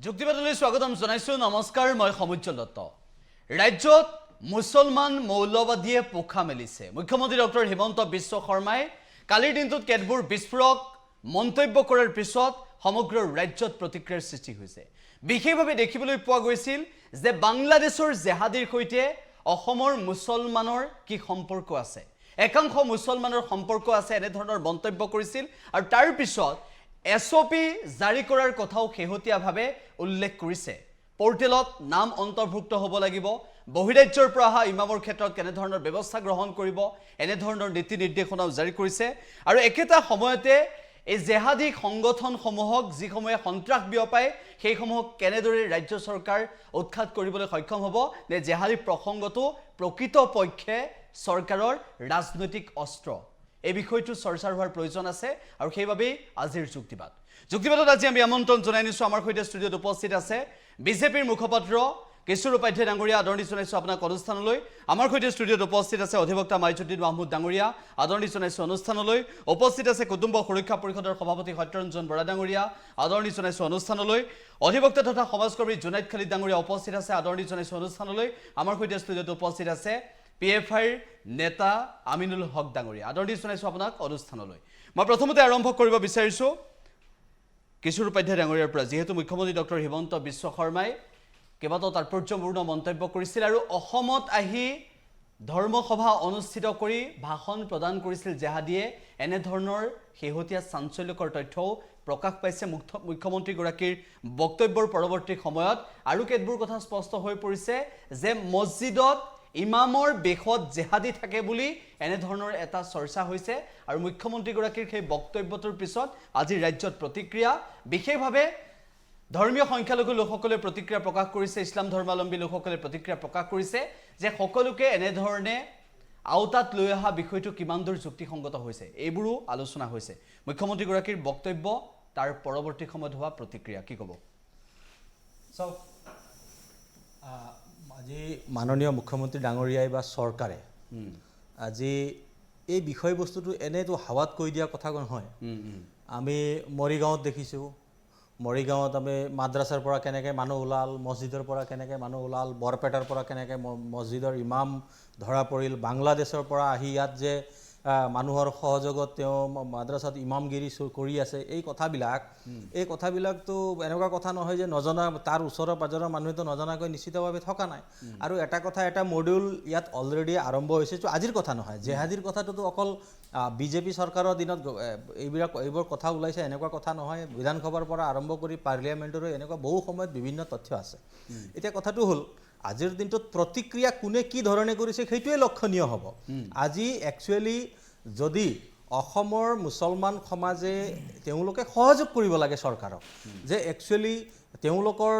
যুক্তিবাদলৈ স্বাগতম জনাইছো নমস্কাৰ মই সমুজ্জ্বল দত্ত ৰাজ্যত মুছলমান মৌলবাদীয়ে পোখা মেলিছে মুখ্যমন্ত্ৰী ডক্টৰ হিমন্ত বিশ্ব শৰ্মাই কালিৰ দিনটোত কেতবোৰ বিস্ফোৰক মন্তব্য কৰাৰ পিছত সমগ্ৰ ৰাজ্যত প্ৰতিক্ৰিয়াৰ সৃষ্টি হৈছে বিশেষভাৱে দেখিবলৈ পোৱা গৈছিল যে বাংলাদেশৰ জেহাদীৰ সৈতে অসমৰ মুছলমানৰ কি সম্পৰ্ক আছে একাংশ মুছলমানৰ সম্পৰ্ক আছে এনে ধৰণৰ মন্তব্য কৰিছিল আৰু তাৰ পিছত এছঅপি জাৰি কৰাৰ কথাও খেহতীয়াভাৱে উল্লেখ কৰিছে পোৰ্টেলত নাম অন্তৰ্ভুক্ত হ'ব লাগিব বহিৰাজ্যৰ পৰা অহা ইমামৰ ক্ষেত্ৰত কেনে ধৰণৰ ব্যৱস্থা গ্ৰহণ কৰিব এনে ধৰণৰ নীতি নিৰ্দেশনাও জাৰি কৰিছে আৰু একেটা সময়তে এই জেহাদী সংগঠনসমূহক যিসমূহে সন্ত্ৰাস বিয়পায় সেইসমূহক কেনেদৰে ৰাজ্য চৰকাৰ উৎখাত কৰিবলৈ সক্ষম হ'ব নে জেহাদী প্ৰসংগটো প্ৰকৃতপক্ষে চৰকাৰৰ ৰাজনৈতিক অস্ত্ৰ এই বিষয়টো চৰ্চাৰ হোৱাৰ প্ৰয়োজন আছে আৰু সেইবাবেই আজিৰ যুক্তিবাদত আজি আমি আমন্ত্ৰণ জনাই নিছো আমাৰ সৈতে ষ্টুডিঅ'ত উপস্থিত আছে বিজেপিৰ মুখপাত্ৰ কিশোৰ উপাধ্যায় ডাঙৰীয়া আদৰণি জনাইছো আপোনাক অনুষ্ঠানলৈ আমাৰ সৈতে ষ্টুডিঅ'ত উপস্থিত আছে অধিবক্তা মাইজুদ্দিন মাহমুদ ডাঙৰীয়া আদৰণি জনাইছো অনুষ্ঠানলৈ উপস্থিত আছে কুটুম্ব সুৰক্ষা পৰিষদৰ সভাপতি সত্যৰঞ্জন বৰা ডাঙৰীয়া আদৰণি জনাইছো অনুষ্ঠানলৈ অধিবক্তা তথা সমাজকৰ্মী জুনাইদ খালিদ ডাঙৰীয়া উপস্থিত আছে আদৰণি জনাইছো অনুষ্ঠানলৈ আমাৰ সৈতে ষ্টুডিঅ'ত উপস্থিত আছে পিএফআইৰ নেতা আমিনুল হক ডাঙৰীয়া আদৰণি জনাইছো আপোনাক অনুষ্ঠানলৈ মই প্ৰথমতে আৰম্ভ কৰিব বিচাৰিছো কিশোৰ উপাধ্যায় ডাঙৰীয়াৰ পৰা যেহেতু মুখ্যমন্ত্ৰী ডক্টৰ হিমন্ত বিশ্ব শৰ্মাই কেইবাটাও তাৎপৰ্যপূৰ্ণ মন্তব্য কৰিছিল আৰু অসমত আহি ধৰ্মসভা অনুষ্ঠিত কৰি ভাষণ প্ৰদান কৰিছিল জেহাদীয়ে এনে ধৰণৰ শেহতীয়া চাঞ্চল্যকৰ তথ্যও প্ৰকাশ পাইছে মুখ্যমন্ত্ৰীগৰাকীৰ বক্তব্যৰ পৰৱৰ্তী সময়ত আৰু কেতবোৰ কথা স্পষ্ট হৈ পৰিছে যে মছজিদত ইমামৰ বেশত জেহাদী থাকে বুলি এনে ধৰণৰ এটা চৰ্চা হৈছে আৰু মুখ্যমন্ত্ৰীগৰাকীৰ সেই বক্তব্যটোৰ পিছত আজি ৰাজ্যত প্ৰতিক্ৰিয়া বিশেষভাৱে ধৰ্মীয় সংখ্যালঘু লোকসকলে প্ৰতিক্ৰিয়া প্ৰকাশ কৰিছে ইছলাম ধৰ্মাৱলম্বী লোকসকলে প্ৰতিক্ৰিয়া প্ৰকাশ কৰিছে যে সকলোকে এনে ধৰণে আওতাত লৈ অহা বিষয়টো কিমান দূৰ যুক্তিসংগত হৈছে এইবোৰো আলোচনা হৈছে মুখ্যমন্ত্ৰীগৰাকীৰ বক্তব্য তাৰ পৰৱৰ্তী সময়ত হোৱা প্ৰতিক্ৰিয়া কি ক'ব আজি মাননীয় মুখ্যমন্ত্ৰী ডাঙৰীয়াই বা চৰকাৰে আজি এই বিষয়বস্তুটো এনেতো হাৱাত কৈ দিয়া কথা নহয় আমি মৰিগাঁৱত দেখিছোঁ মৰিগাঁৱত আমি মাদ্ৰাছাৰ পৰা কেনেকৈ মানুহ ওলাল মছজিদৰ পৰা কেনেকৈ মানুহ ওলাল বৰপেটাৰ পৰা কেনেকৈ মছজিদৰ ইমাম ধৰা পৰিল বাংলাদেশৰ পৰা আহি ইয়াত যে মানুহৰ সহযোগত তেওঁ মাদ্ৰাছাত ইমামগিৰি কৰি আছে এই কথাবিলাকতো এনেকুৱা কথা নহয় যে নজনা তাৰ ওচৰৰ পাজৰৰ মানুহেতো নজনাকৈ নিশ্চিতভাৱে থকা নাই আৰু এটা কথা এটা মডিউল ইয়াত অলৰেডি আৰম্ভ হৈছে আজিৰ কথা নহয় জেহাদীৰ কথাটোতো অকল বিজেপি চৰকাৰৰ দিনত এইবোৰ কথা ওলাইছে এনেকুৱা কথা নহয় বিধানসভাৰ পৰা আৰম্ভ কৰি পাৰ্লিয়ামেণ্টৰো এনেকুৱা বহু সময়ত বিভিন্ন তথ্য আছে এতিয়া কথাটো হ'ল আজিৰ দিনটোত প্ৰতিক্ৰিয়া কোনে কি ধৰণে কৰিছে সেইটোৱে লক্ষণীয় হ'ব আজি একচুৱেলি যদি অসমৰ মুছলমান সমাজে তেওঁলোকে সহযোগ কৰিব লাগে চৰকাৰক যে একচুৱেলি তেওঁলোকৰ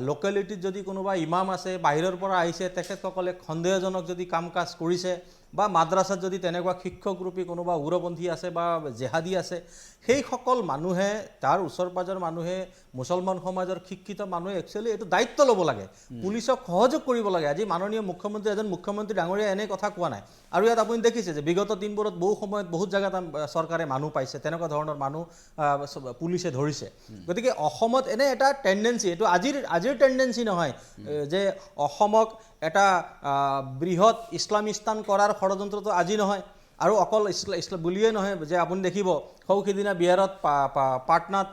লোকেলিটিত যদি কোনোবা ইমাম আছে বাহিৰৰ পৰা আহিছে তেখেতসকলে সন্দেহজনক যদি কাম কাজ কৰিছে বা মাদ্ৰাছাত যদি তেনেকুৱা শিক্ষকৰূপী কোনোবা উগ্ৰপন্থী আছে বা জেহাদী আছে সেইসকল মানুহে তাৰ ওচৰ পাজৰ মানুহে মুছলমান সমাজৰ শিক্ষিত মানুহে একচুৱেলি এইটো দায়িত্ব ল'ব লাগে পুলিচক সহযোগ কৰিব লাগে আজি মাননীয় মুখ্যমন্ত্ৰী এজন মুখ্যমন্ত্ৰী ডাঙৰীয়া এনে কথা কোৱা নাই আৰু ইয়াত আপুনি দেখিছে যে বিগত দিনবোৰত বহু সময়ত বহুত জেগাত চৰকাৰে মানুহ পাইছে তেনেকুৱা ধৰণৰ মানুহ পুলিচে ধৰিছে গতিকে অসমত এনে এটা টেণ্ডেঞ্চি এইটো আজিৰ টেণ্ডেঞ্চি নহয় যে অসমক এটা বৃহৎ ইছলামিস্তান কৰাৰ ষড়যন্ত্ৰটো আজি নহয় আৰু অকল ইছলাম বুলিয়ে নহয় যে আপুনি দেখিব সৌসিদিনা বিহাৰত পাটনাত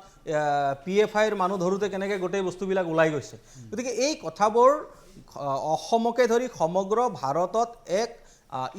পিএফআইৰ মানুহ ধৰোঁতে কেনেকৈ গোটেই বস্তুবিলাক ওলাই গৈছে গতিকে এই কথাবোৰ অসমকে ধৰি সমগ্ৰ ভাৰতত এক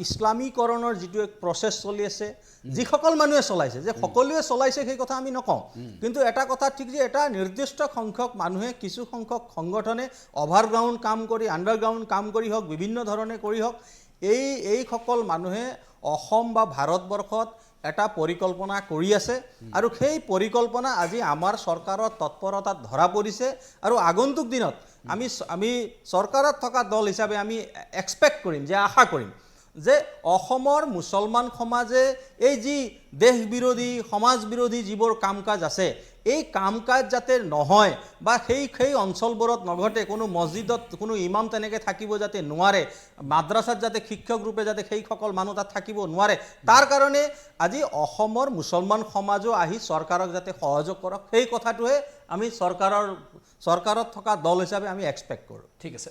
ইছলামীকৰণৰ যিটো এক প্ৰচেছ চলি আছে যিসকল মানুহে চলাইছে যে সকলোৱে চলাইছে সেই কথা আমি নকওঁ কিন্তু এটা কথা ঠিক যে এটা নিৰ্দিষ্ট সংখ্যক মানুহে কিছু সংখ্যক সংগঠনে অভাৰগ্ৰাউণ্ড কাম কৰি আণ্ডাৰগ্ৰাউণ্ড কাম কৰি হওক বিভিন্ন ধৰণে কৰি হওক এইসকল মানুহে অসম বা ভাৰতবৰ্ষত এটা পৰিকল্পনা কৰি আছে আৰু সেই পৰিকল্পনা আজি আমাৰ চৰকাৰৰ তৎপৰতাত ধৰা পৰিছে আৰু আগন্তুক দিনত আমি চৰকাৰত থকা দল হিচাপে আমি এক্সপেক্ট কৰিম যে আশা কৰিম যে অসমৰ মুছলমান সমাজে এই যি দেশ বিৰোধী সমাজ বিৰোধী যিবোৰ কাম কাজ আছে এই কাম কাজ যাতে নহয় বা সেই অঞ্চলবোৰত নঘটে কোনো মছজিদত কোনো ইমাম তেনেকৈ থাকিব যাতে নোৱাৰে মাদ্ৰাছাত যাতে শিক্ষক ৰূপে যাতে সেইসকল মানুহ তাত থাকিব নোৱাৰে তাৰ কাৰণে আজি অসমৰ মুছলমান সমাজো আহি চৰকাৰক যাতে সহযোগ কৰক সেই কথাটোহে আমি চৰকাৰত থকা দল হিচাপে আমি এক্সপেক্ট কৰোঁ ঠিক আছে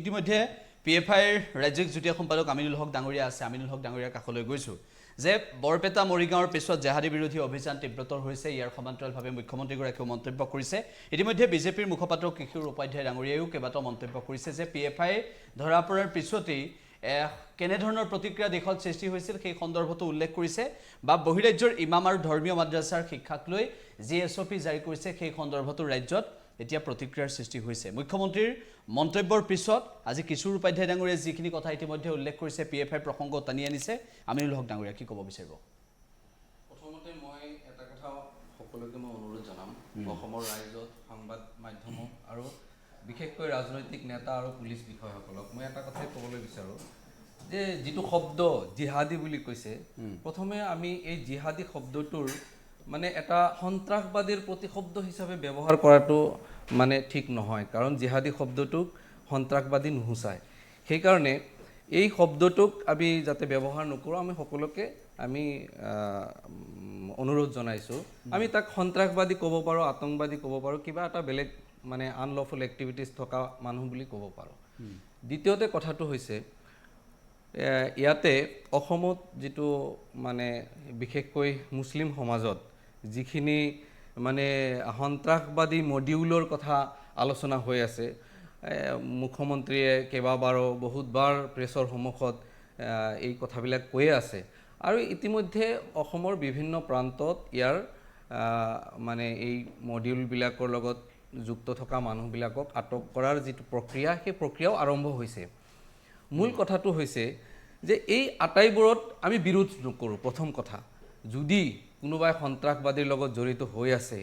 ইতিমধ্যে PFIৰ ৰাজ্যিক যুটীয়া সম্পাদক আমিনুল হক ডাঙৰীয়া আছে আমিনুল হক ডাঙৰীয়াৰ কাষলৈ গৈছোঁ যে বৰপেটা মৰিগাঁৱৰ পিছত জেহাদী বিৰোধী অভিযান তীব্ৰতৰ হৈছে ইয়াৰ সমান্তৰালভাৱে মুখ্যমন্ত্ৰীগৰাকীয়েও মন্তব্য কৰিছে ইতিমধ্যে বিজেপিৰ মুখপাত্ৰ কিশোৰ উপাধ্যায় ডাঙৰীয়ায়ো কেইবাটাও মন্তব্য কৰিছে যে PFI ধৰা পৰাৰ পিছতেই কেনেধৰণৰ প্ৰতিক্ৰিয়া দেশত সৃষ্টি হৈছিল সেই সন্দৰ্ভতো উল্লেখ কৰিছে বা বহিৰাজ্যৰ ইমাম আৰু ধৰ্মীয় মাদ্ৰাছাৰ শিক্ষাক লৈ যি SOP জাৰি কৰিছে সেই সন্দৰ্ভতো ৰাজ্যত এতিয়া প্ৰতিক্ৰিয়াৰ সৃষ্টি হৈছে মুখ্যমন্ত্ৰীৰ মন্তব্যৰ পিছত আজি কিশোৰ উপাধ্যায় ডাঙৰীয়াই যিখিনি কথা ইতিমধ্যে উল্লেখ কৰিছে PFI প্ৰসংগ টানি আনিছে আমিনুল হক ডাঙৰীয়া কি ক'ব বিচাৰিব প্ৰথমতে মই এটা কথা সকলোকে মই অনুৰোধ জনাম অসমৰ ৰাইজত সংবাদ মাধ্যম আৰু বিশেষকৈ ৰাজনৈতিক নেতা আৰু পুলিচ বিষয়াসকলক মই এটা কথাই ক'বলৈ বিচাৰোঁ যে যিটো শব্দ জিহাদী বুলি কৈছে প্ৰথমে আমি এই জিহাদী শব্দটোৰ মানে এটা সন্ত্ৰাসবাদীৰ প্ৰতিশব্দ হিচাপে ব্যৱহাৰ কৰাটো মানে ঠিক নহয় কাৰণ জিহাদী শব্দটোক সন্ত্ৰাসবাদী নুসুচায় সেইকাৰণে এই শব্দটোক আমি যাতে ব্যৱহাৰ নকৰোঁ আমি সকলোকে আমি অনুৰোধ জনাইছোঁ আমি তাক সন্ত্ৰাসবাদী ক'ব পাৰোঁ আতংকবাদী ক'ব পাৰোঁ কিবা এটা বেলেগ মানে আনলফুল এক্টিভিটিছ থকা মানুহ বুলি ক'ব পাৰোঁ দ্বিতীয়তে কথাটো হৈছে ইয়াতে অসমত যিটো মানে বিশেষকৈ মুছলিম সমাজত যিখিনি মানে সন্ত্ৰাসবাদী মডিউলৰ কথা আলোচনা হৈ আছে মুখ্যমন্ত্ৰীয়ে কেইবাবাৰো বহুতবাৰ প্ৰেছৰ সন্মুখত এই কথাবিলাক কৈয়ে আছে আৰু ইতিমধ্যে অসমৰ বিভিন্ন প্ৰান্তত ইয়াৰ মানে এই মডিউলবিলাকৰ লগত যুক্ত থকা মানুহবিলাকক আটক কৰাৰ যিটো প্ৰক্ৰিয়া সেই প্ৰক্ৰিয়াও আৰম্ভ হৈছে মূল কথাটো হৈছে যে এই আটাইবোৰত আমি বিৰোধ নকৰোঁ প্ৰথম কথা যদি কোনোবাই সন্ত্ৰাসবাদীৰ লগত জড়িত হৈ আছে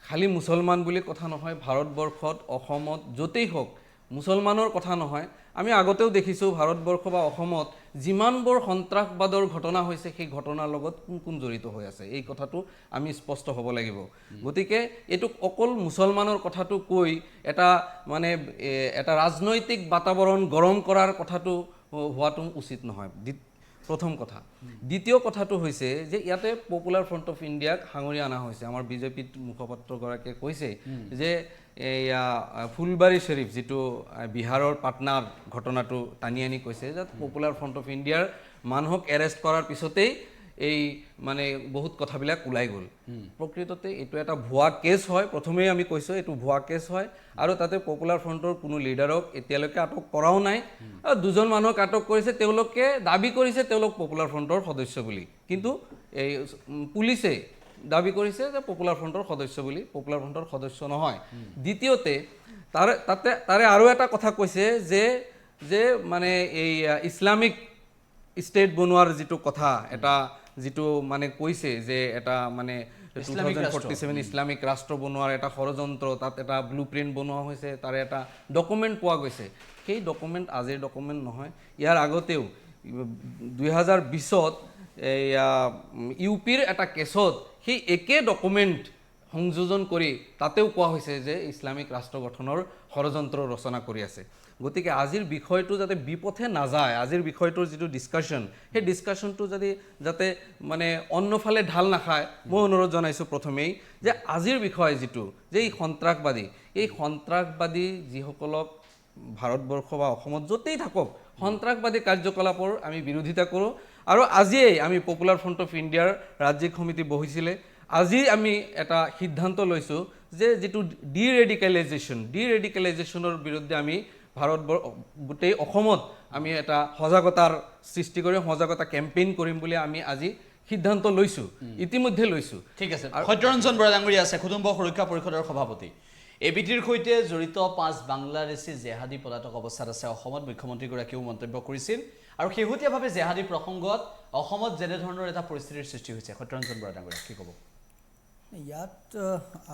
খালি মুছলমান বুলি কথা নহয় ভাৰতবৰ্ষত অসমত য'তেই হওক মুছলমানৰ কথা নহয় আমি আগতেও দেখিছোঁ ভাৰতবৰ্ষ বা অসমত যিমানবোৰ সন্ত্ৰাসবাদৰ ঘটনা হৈছে সেই ঘটনাৰ লগত কোন কোন জড়িত হৈ আছে এই কথাটো আমি স্পষ্ট হ'ব লাগিব গতিকে এইটো অকল মুছলমানৰ কথাটো কৈ এটা মানে এটা ৰাজনৈতিক বাতাবৰণ গৰম কৰাৰ কথাটো হোৱাটো উচিত নহয় প্ৰথম কথা দ্বিতীয় কথাটো হৈছে যে ইয়াতে পপুলাৰ ফ্ৰণ্ট অফ ইণ্ডিয়াক সাঙুৰি অনা হৈছে আমাৰ বিজেপি মুখপাত্ৰগৰাকীয়ে কৈছে যে এয়া ফুলবাৰী শ্বৰীফ যিটো বিহাৰৰ পাটনাৰ ঘটনাটো টানি আনি কৈছে যে পপুলাৰ ফ্ৰণ্ট অফ ইণ্ডিয়াৰ মানুহক এৰেষ্ট কৰাৰ পিছতেই এই মানে বহুত কথাবিলাক ওলাই গ'ল প্ৰকৃততে এইটো এটা ভুৱা কেছ হয় প্ৰথমেই আমি কৈছোঁ এইটো ভুৱা কেছ হয় আৰু তাতে পপুলাৰ ফ্ৰণ্টৰ কোনো লিডাৰক এতিয়ালৈকে আটক কৰাও নাই আৰু দুজন মানুহক আটক কৰিছে তেওঁলোকে দাবী কৰিছে তেওঁলোক পপুলাৰ ফ্ৰণ্টৰ সদস্য বুলি কিন্তু এই পুলিচে দাবী কৰিছে যে পপুলাৰ ফ্ৰণ্টৰ সদস্য বুলি পপুলাৰ ফ্ৰণ্টৰ সদস্য নহয় দ্বিতীয়তে তাৰে আৰু এটা কথা কৈছে যে মানে এই ইছলামিক ষ্টেট বনোৱাৰ যিটো কথা এটা যিটো মানে কৈছে যে এটা মানে 2047 ইছলামিক ৰাষ্ট্ৰ বনোৱাৰ এটা ষড়যন্ত্ৰ তাত এটা ব্লু প্ৰিণ্ট বনোৱা হৈছে তাৰে এটা ডকুমেণ্ট পোৱা গৈছে সেই ডকুমেণ্ট আজিৰ ডকুমেণ্ট নহয় ইয়াৰ আগতেও 2020ত ইউপিৰ এটা কেছত সেই একে ডকুমেণ্ট সংযোজন কৰি তাতেও কোৱা হৈছে যে ইছলামিক ৰাষ্ট্ৰ গঠনৰ ষড়যন্ত্ৰ ৰচনা কৰি আছে গতিকে আজিৰ বিষয়টো যাতে বিপথে নাযায় আজিৰ বিষয়টোৰ যিটো ডিছকাশ্যন সেই ডিছকাশ্যনটো যাতে মানে অন্যফালে ঢাল নাখায় মই অনুৰোধ জনাইছোঁ প্ৰথমেই যে আজিৰ বিষয় যিটো যে এই সন্ত্ৰাসবাদী যিসকলক ভাৰতবৰ্ষ বা অসমত য'তেই থাকক সন্ত্ৰাসবাদী কাৰ্যকলাপৰ আমি বিৰোধিতা কৰোঁ আৰু আজিয়েই আমি পপুলাৰ ফ্ৰণ্ট অফ ইণ্ডিয়াৰ ৰাজ্যিক সমিতি বহিছিলে আজি আমি এটা সিদ্ধান্ত লৈছোঁ যে যিটো ডিৰেডিকেলাইজেশ্যনৰ বিৰুদ্ধে আমি ভাৰতবৰ্ষ গোটেই অসমত আমি এটা সজাগতাৰ সৃষ্টি কৰিম সজাগতা কেম্পেইন কৰিম বুলি আমি আজি সিদ্ধান্ত লৈছোঁ ইতিমধ্যে লৈছোঁ ঠিক আছে সত্যৰঞ্জন বৰা ডাঙৰীয়া আছে কুটুম্ব সুৰক্ষা পৰিষদৰ সভাপতি এবিটিৰ সৈতে জড়িত 5 বাংলাদেশী জেহাদী পলাতক অৱস্থাত আছে অসমত মুখ্যমন্ত্ৰীগৰাকীয়েও মন্তব্য কৰিছিল আৰু শেহতীয়াভাৱে জেহাদী প্ৰসংগত অসমত যেনে ধৰণৰ এটা পৰিস্থিতিৰ সৃষ্টি হৈছে সত্যৰঞ্জন বৰা ডাঙৰীয়া কি ক'ব ইয়াত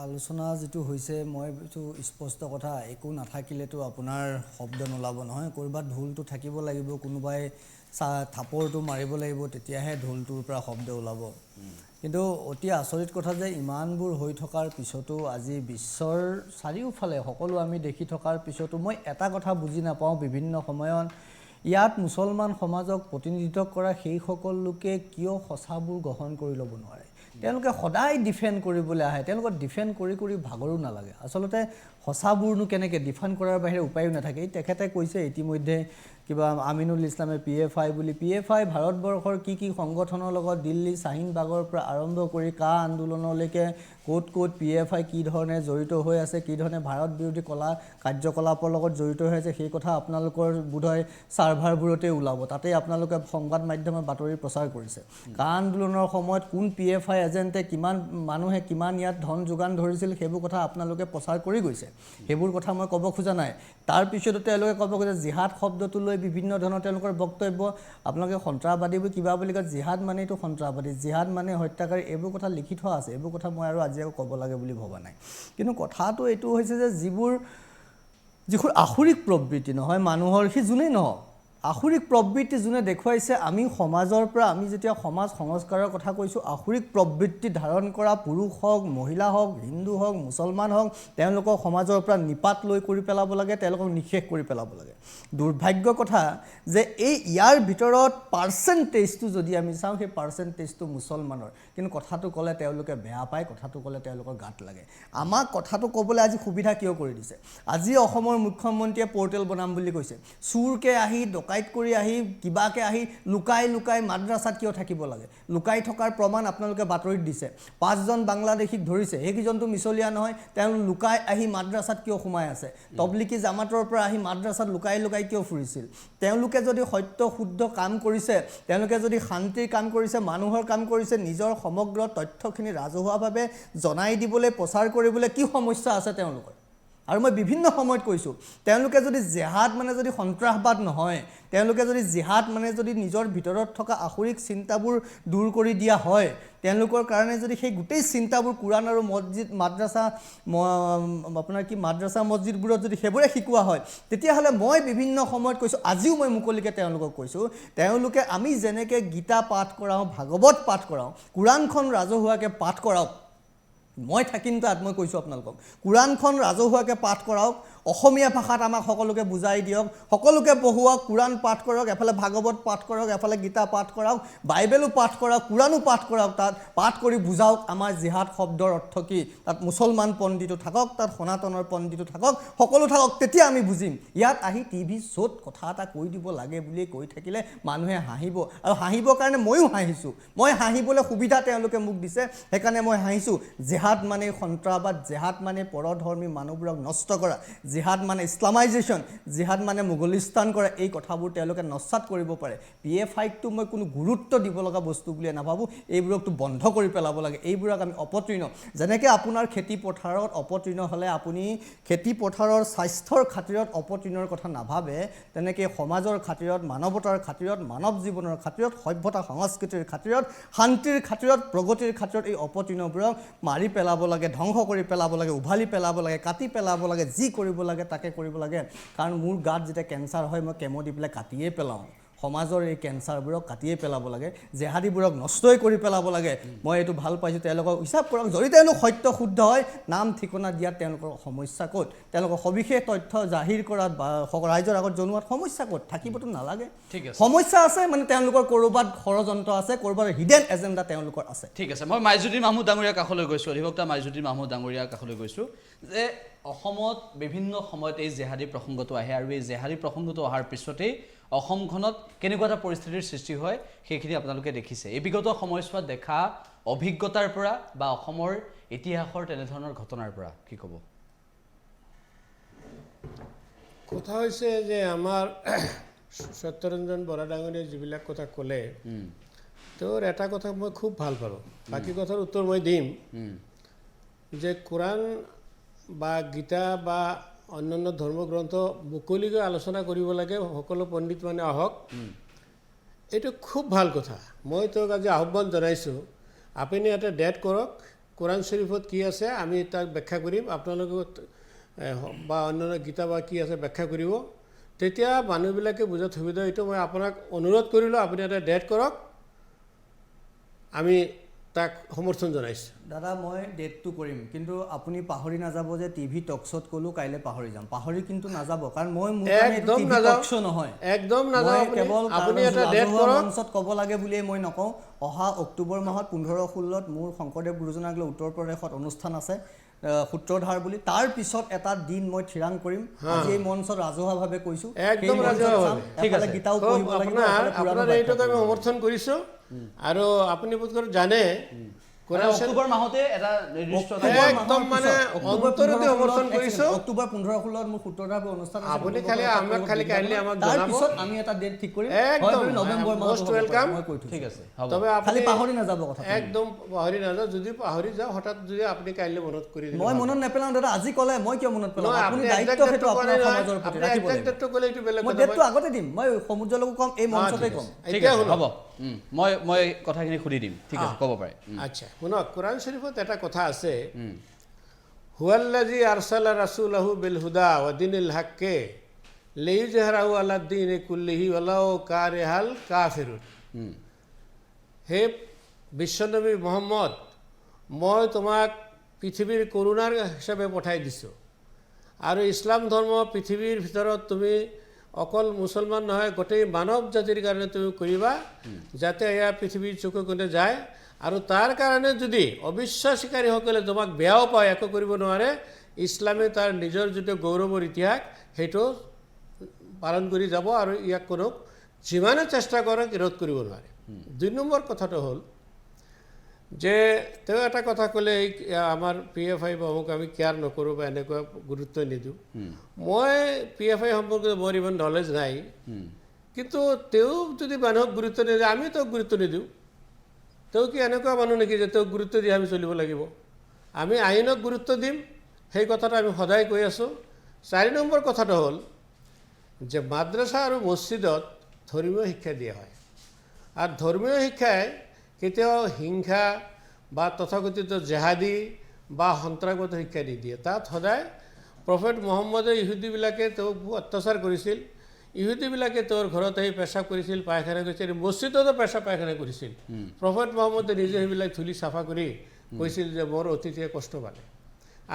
আলোচনা যেটো হৈছে মই এইটো স্পষ্ট কথা একো নাথাকিলেতো আপোনাৰ শব্দ নোলাব নহয় কৰবাত ঢোলটো থাকিব লাগিব কোনোবাই থাপৰটো মাৰিব লাগিব তেতিয়াহে ঢোলটোৰ পৰা শব্দ ওলাব কিন্তু অতি আচৰিত কথা যে ইমানবোৰ হৈ থকাৰ পিছতো আজি বিশ্বৰ চাৰিওফালে সকলো আমি দেখি থকাৰ পিছতো মই এটা কথা বুজি নাপাওঁ বিভিন্ন সময়ত ইয়াত মুছলমান সমাজক প্ৰতিনিধিত্ব কৰা সেই সকল লোকে কিয় সঁচাবোৰ গ্ৰহণ কৰি ল'ব নোৱাৰে তেওঁলোকে সদায় ডিফেন্ড কৰিবলৈ আহে তেওঁলোকক ডিফেন্ড কৰি ভাগৰো নালাগে আচলতে সঁচাবোৰনো কেনেকৈ ডিফেন্ড কৰাৰ বাহিৰে উপায়ো নাথাকে তেখেতে কৈছে ইতিমধ্যে কিবা আমিনুল ইছলামে PFI বুলি PFI ভাৰতবৰ্ষৰ কি সংগঠনৰ লগত দিল্লী শাহিনবাগৰ পৰা আৰম্ভ কৰি কা আন্দোলনলৈকে ক'ত PFI কি ধৰণে জড়িত হৈ আছে কি ধৰণে ভাৰত বিৰোধী কলা কাৰ্যকলাপৰ লগত জড়িত হৈ আছে সেই কথা আপোনালোকৰ বোধহয় সাৰ্ভাৰবোৰতে ওলাব তাতে আপোনালোকে সংবাদ মাধ্যমে বাতৰি প্ৰচাৰ কৰিছে কা আন্দোলনৰ সময়ত কোন PFI এজেন্টে কিমান মানুহে কিমান ইয়াত ধন যোগান ধৰিছিল সেইবোৰ কথা আপোনালোকে প্ৰচাৰ কৰি গৈছে সেইবোৰ কথা মই ক'ব খোজা নাই তাৰ পিছতো তেওঁলোকে ক'ব খোজে জিহাদ শব্দটো লৈ বিভিন্ন ধৰণৰ তেওঁলোকৰ বক্তব্য আপোনালোকে সন্ত্ৰাসবাদী বুলি কিবা বুলি কয় জিহাদ মানে এইটো সন্ত্ৰাসবাদী জিহাদ মানে হত্যাকাৰী এইবোৰ কথা লিখি থোৱা আছে এইবোৰ কথা মই আৰু আজি ক'ব লাগে বুলি ভবা নাই কিন্তু কথাটো এইটো হৈছে যে যিবোৰ আখৰিক প্ৰবৃত্তি নহয় মানুহৰ সি যোনেই নহওক আখৰিক প্ৰবৃত্তি যোনে দেখুৱাইছে আমি সমাজৰ পৰা আমি যেতিয়া সমাজ সংস্কাৰৰ কথা কৈছোঁ আখৰিক প্ৰবৃত্তি ধাৰণ কৰা পুৰুষ হওক মহিলা হওক হিন্দু হওক মুছলমান হওক তেওঁলোকক সমাজৰ পৰা নিপাত লৈ কৰি পেলাব লাগে তেওঁলোকক নিশেষ কৰি পেলাব লাগে দুৰ্ভাগ্য কথা যে এই ইয়াৰ ভিতৰত পাৰ্চেণ্টেজটো যদি আমি চাওঁ সেই পাৰ্চেণ্টেজটো মুছলমানৰ কিন্তু কথাটো ক'লে তেওঁলোকে বেয়া পায় কথাটো ক'লে তেওঁলোকৰ গাত লাগে আমাক কথাটো ক'বলৈ আজি সুবিধা কিয় কৰি দিছে আজি অসমৰ মুখ্যমন্ত্ৰীয়ে পৰ্টেল বনাম বুলি কৈছে চুৰকে আহি ডকাইত কৰি আহি কিবাকে আহি লুকাই মাদ্ৰাসাত কিয় থাকিব লাগে লুকাই থকাৰ প্ৰমাণ আপোনালোকে বাতৰিত দিছে 5 জন বাংলাদেশীক ধৰিছে সেইকেইজনটো মিছলীয়া নহয় তেওঁলোক লুকাই আহি মাদ্ৰাসাত কিয় সোমাই আছে তবলিকি জামাতৰ পৰা আহি মাদ্ৰাসাত লুকাই কিয় ফুৰিছিল তেওঁলোকে যদি সত্য শুদ্ধ কাম কৰিছে তেওঁলোকে যদি শান্তিৰ কাম কৰিছে মানুহৰ কাম কৰিছে নিজৰ সমগ্ৰ তথ্যখিনি ৰাজহুৱাভাৱে জনাই দিবলৈ প্ৰচাৰ কৰিবলৈ কি সমস্যা আছে তেওঁলোকৰ আৰু মই বিভিন্ন সময়ত কৈছোঁ তেওঁলোকে যদি জিহাদ মানে যদি সন্ত্ৰাসবাদ নহয় তেওঁলোকে যদি জিহাদ মানে যদি নিজৰ ভিতৰত থকা আখৰিক চিন্তাবোৰ দূৰ কৰি দিয়া হয় তেওঁলোকৰ কাৰণে যদি সেই গোটেই চিন্তাবোৰ কুৰাণ আৰু মছজিদ মাদ্ৰাসা আপোনাৰ কি মাদ্ৰাসা মছজিদবোৰত যদি সেইবোৰে শিকোৱা হয় তেতিয়াহ'লে মই বিভিন্ন সময়ত কৈছোঁ আজিও মই মুকলিকে তেওঁলোকক কৈছোঁ তেওঁলোকে আমি যেনেকৈ গীতা পাঠ কৰাওঁ ভাগৱত পাঠ কৰাওঁ কুৰাণখন ৰাজহুৱাকৈ পাঠ কৰাওক মই থাকিম তাত মই কৈছোঁ আপোনালোকক কুৰাণখন ৰাজহুৱাকৈ পাঠ কৰাওক অসমীয়া ভাষাত আমাক সকলোকে বুজাই দিয়ক সকলোকে পঢ়ুৱাওক কুৰাণ পাঠ কৰক এফালে ভাগৱত পাঠ কৰক এফালে গীতা পাঠ কৰাওক বাইবেলো পাঠ কৰাওক কুৰাণো পাঠ কৰাওক তাত পাঠ কৰি বুজাওক আমাৰ জিহাদ শব্দৰ অৰ্থ কি তাত মুছলমান পণ্ডিতো থাকক তাত সনাতনৰ পণ্ডিতো থাকক সকলো থাকক তেতিয়া আমি বুজিম ইয়াত আহি টিভি শ্ব'ত কথা এটা কৈ দিব লাগে বুলি কৈ থাকিলে মানুহে হাঁহিব আৰু হাঁহিবৰ কাৰণে ময়ো হাঁহিছোঁ মই হাঁহিবলৈ সুবিধা তেওঁলোকে মোক দিছে সেইকাৰণে মই হাঁহিছোঁ জিহাদ মানে সন্ত্ৰাসবাদ জিহাদ মানে পৰধৰ্মী মানুহবোৰক নষ্ট কৰা জিহাদ মানে ইছলামাইজেশ্যন জিহাদ মানে মোগলিস্তান কৰা এই কথাবোৰ তেওঁলোকে নস্যাৎ কৰিব পাৰে PFIকটো মই কোনো গুৰুত্ব দিব লগা বস্তু বুলি নাভাবোঁ এইবোৰকটো বন্ধ কৰি পেলাব লাগে এইবোৰক আমি অপতৃণ যেনেকৈ আপোনাৰ খেতি পথাৰত অপতৃণ হ'লে আপুনি খেতি পথাৰৰ স্বাস্থ্যৰ খাতিৰত অপতৃণৰ কথা নাভাবে তেনেকৈ সমাজৰ খাতিৰত মানৱতাৰ খাতিৰত মানৱ জীৱনৰ খাতিৰত সভ্যতা সংস্কৃতিৰ খাতিৰত শান্তিৰ খাতিৰত প্ৰগতিৰ খাতিৰত এই অপতৃণবোৰক মাৰি পেলাব লাগে ধ্বংস কৰি পেলাব লাগে উভালি পেলাব লাগে কাটি পেলাব লাগে যি কৰিব লাগে তাকে কৰিব লাগে কাৰণ মোৰ গাত যেতিয়া কেঞ্চাৰ হয় মই কেমো দি পেলাই কাটিয়ে পেলাওঁ সমাজৰ এই কেঞ্চাৰবোৰক কাটিয়ে পেলাব লাগে জেহাদীবোৰক নষ্টই কৰি পেলাব লাগে মই এইটো ভাল পাইছোঁ তেওঁলোকক হিচাপ কৰক যদি তেওঁলোক সত্য শুদ্ধ হয় নাম ঠিকনা দিয়াত তেওঁলোকৰ সমস্যা ক'ত তেওঁলোকৰ সবিশেষ তথ্য জাহিৰ কৰাত বা ৰাইজৰ আগত জনোৱাত সমস্যা ক'ত থাকিবতো নালাগে সমস্যা আছে মানে তেওঁলোকৰ ক'ৰবাত ষড়যন্ত্ৰ আছে ক'ৰবাত হিডেন এজেণ্ডা তেওঁলোকৰ আছে ঠিক আছে মই মাইজুদ্দিন মাহমুদ ডাঙৰীয়াৰ কাষলৈ গৈছোঁ অধিবক্তা মাইজুদ্দিন মাহমুদ ডাঙৰীয়াৰ কাষলৈ গৈছোঁ যে অসমত বিভিন্ন সময়ত এই জেহাদী প্ৰসংগটো আহে আৰু এই জেহাদী প্ৰসংগটো অহাৰ পিছতেই অসমখনত কেনেকুৱা এটা পৰিস্থিতিৰ সৃষ্টি হয় সেইখিনি আপোনালোকে দেখিছে এই বিগত সময়ছোৱাত দেখা অভিজ্ঞতাৰ পৰা বা অসমৰ ইতিহাসৰ তেনেধৰণৰ ঘটনাৰ পৰা কি ক'ব কথা হৈছে যে আমাৰ সত্যৰঞ্জন বৰা ডাঙৰীয়াই যিবিলাক কথা ক'লে তেওঁৰ এটা কথা মই খুব ভাল পালোঁ বাকী কথাৰ উত্তৰ মই দিম যে কোৰাণ বা গীতা বা অন্যান্য ধৰ্মগ্ৰন্থ মুকলিকৈ আলোচনা কৰিব লাগে সকলো পণ্ডিত মানে আহক এইটো খুব ভাল কথা মই তেওঁক আজি আহ্বান জনাইছোঁ আপুনি এটা ডেট কৰক কোৰাণ শৰীফত কি আছে আমি তাক ব্যাখ্যা কৰিম, আপোনালোকে বা অন্যান্য গীতা বা কি আছে ব্যাখ্যা কৰিব, তেতিয়া মানুহবিলাকে বুজাত সুবিধা। এইটো মই আপোনাক অনুৰোধ কৰিলোঁ, আপুনি এটা ডেট কৰক, আমি তাক সমৰ্থন জনাইছোঁ। দাদা মই ডেটটো কৰিম, কিন্তু আপুনি পাহৰি নাযাব যে টিভি টকশ্ব'ত ক'লো কাইলৈ পাহৰি যাম, পাহৰি কিন্তু নাযাব, কাৰণ মই মোৰ একদম নাযাওঁ, টকশ্ব' নহয়, একদম নাযাওঁ। কেৱল আপুনি এটা ডেট ৰাজহুৱা কৰক। মঞ্চত ক'ব লাগে বুলিয়ে মই নকওঁ। অহা অক্টোবৰ মাহত 15-16 মোৰ শংকৰদেৱ গুৰুজনাক লৈ উত্তৰ প্ৰদেশত অনুষ্ঠান আছে, সূত্ৰধাৰ বুলি। তাৰ পিছত এটা দিন মই থিৰাং কৰিম। আজি এই মঞ্চত ৰাজহুৱাভাৱে কৈছোঁ, একদম ৰাজহুৱাভাৱে। এফালে গীতাও পঢ়িব লাগিব, এফালে আপোনাৰ পুৰাণো এইটোক ব্যাখ্যা আমি কৰিব লাগিব। সমৰ্থন কৰিছোঁ। আৰু আপুনি বোধকৰো জানে কোৰাণ অক্টোবৰ মাহতে এটা নিৰ্দিষ্ট একদম মানে অন্তৰেদি সমৰ্থন কৰিছোঁ। অক্টোবৰ 15-16 মোৰ সূত্ৰধাৰ অনুষ্ঠান আছে, আপুনি খালি আমাক খালি কাইলৈ আমাক তাৰ জনাব। পিছত আমি এটা ডেট ঠিক কৰিম, একদম হয় নৱেম্বৰ মাহত most welcome। মই কৈ থৈছোঁ। ঠিক আছে, হ'ব। তবে খালি আপুনি পাহৰি নাযাব কথা। একদম পাহৰি নাযাওঁ, যদি পাহৰি যাওঁ হঠাৎ যদি আপুনি কাইলৈ মনত কৰি দিব। মই মনত নেপেলাওঁ দাদা, আজি ক'লে মই কিয় মনত পেলাম? নহয়, আপুনি আপুনি দায়িত্ব exact সেইটো date আপোনাৰ টো সমাজৰ প্ৰতি আপুনি ৰাখিব exact লাগিব। date টো ক'লে এইটো বেলেগ মই কথা। ডেটটো আগতে দিম, মই সমুদ্ৰলৈকো ক'ম, এই মঞ্চতে ক'ম। ঠিক এতিয়া আছে, শুনক। হ'ব। মই কথাখিনি সুধি দিম, ঠিক আছে, ক'ব পাৰে। আচ্ছা শুনক, কোৰাণ শৰীফত এটা কথা আছে, হুৱাল্লাযী আৰছালা ৰাসূলাহু বিল হুদা ওয়া দীনিল হাক্কি লিইয়ুজহিৰাহু আলা দ্দীনি কুল্লিহি ওয়ালাউ কাৰিহাল কাফিৰুন। হে বিশ্বনবী মুহাম্মদ, মই তোমাক পৃথিৱীৰ কৰোণাৰ হিচাপে পঠাই দিছোঁ, আৰু ইছলাম ধৰ্ম পৃথিৱীৰ ভিতৰত তুমি অকল মুছলমান নহয় গোটেই মানৱ জাতিৰ কাৰণে তুমি কৰিবা, যাতে এয়া পৃথিৱীৰ চকু কোণে যায়। আৰু তাৰ কাৰণে যদি অবিশ্বাসীকাৰীসকলে তোমাক বেয়াও পায়, একো কৰিব নোৱাৰে, ইছলামে তাৰ নিজৰ যিটো গৌৰৱৰ ইতিহাস সেইটো পালন কৰি যাব, আৰু ইয়াক কোনো যিমানে চেষ্টা কৰক ৰোধ কৰিব নোৱাৰে। 2 নম্বৰ কথাটো হ'ল যে তেওঁ এটা কথা ক'লে, আমাৰ PFI বা অমুক আমি কেয়াৰ নকৰোঁ বা এনেকুৱা গুৰুত্ব নিদিওঁ। মই PFI সম্পৰ্কে মোৰ ইমান নলেজ নাই, কিন্তু তেওঁ যদি মানুহক গুৰুত্ব নিদিয়ে আমি তেওঁক গুৰুত্ব নিদিওঁ। তেওঁ কি এনেকুৱা মানুহ নেকি যে তেওঁক গুৰুত্ব দি আমি চলিব লাগিব? আমি আইনক গুৰুত্ব দিম, সেই কথাটো আমি সদায় কৈ আছোঁ। 4 নম্বৰ কথাটো হ'ল যে মাদ্ৰাছা আৰু মছজিদত ধৰ্মীয় শিক্ষা দিয়া হয়, আৰু ধৰ্মীয় শিক্ষাই কেতিয়াও হিংসা বা তথাকথিত জেহাদী বা সন্ত্ৰাসবাদ শিক্ষা নিদিয়ে। তাত সদায় প্ৰফেট মহম্মদে ইহুদীবিলাকে তেওঁক অত্যাচাৰ কৰিছিল, ইহুদীবিলাকে তেওঁৰ ঘৰত আহি পেচাব কৰিছিল, পায়খানা কৰিছিল, মছজিদতো পেচাব পায়খানা কৰিছিল। প্ৰফেট মহম্মদে নিজে সেইবিলাক ধূলি চাফা কৰি কৈছিল যে মোৰ অতিথিয়ে কষ্ট পালে।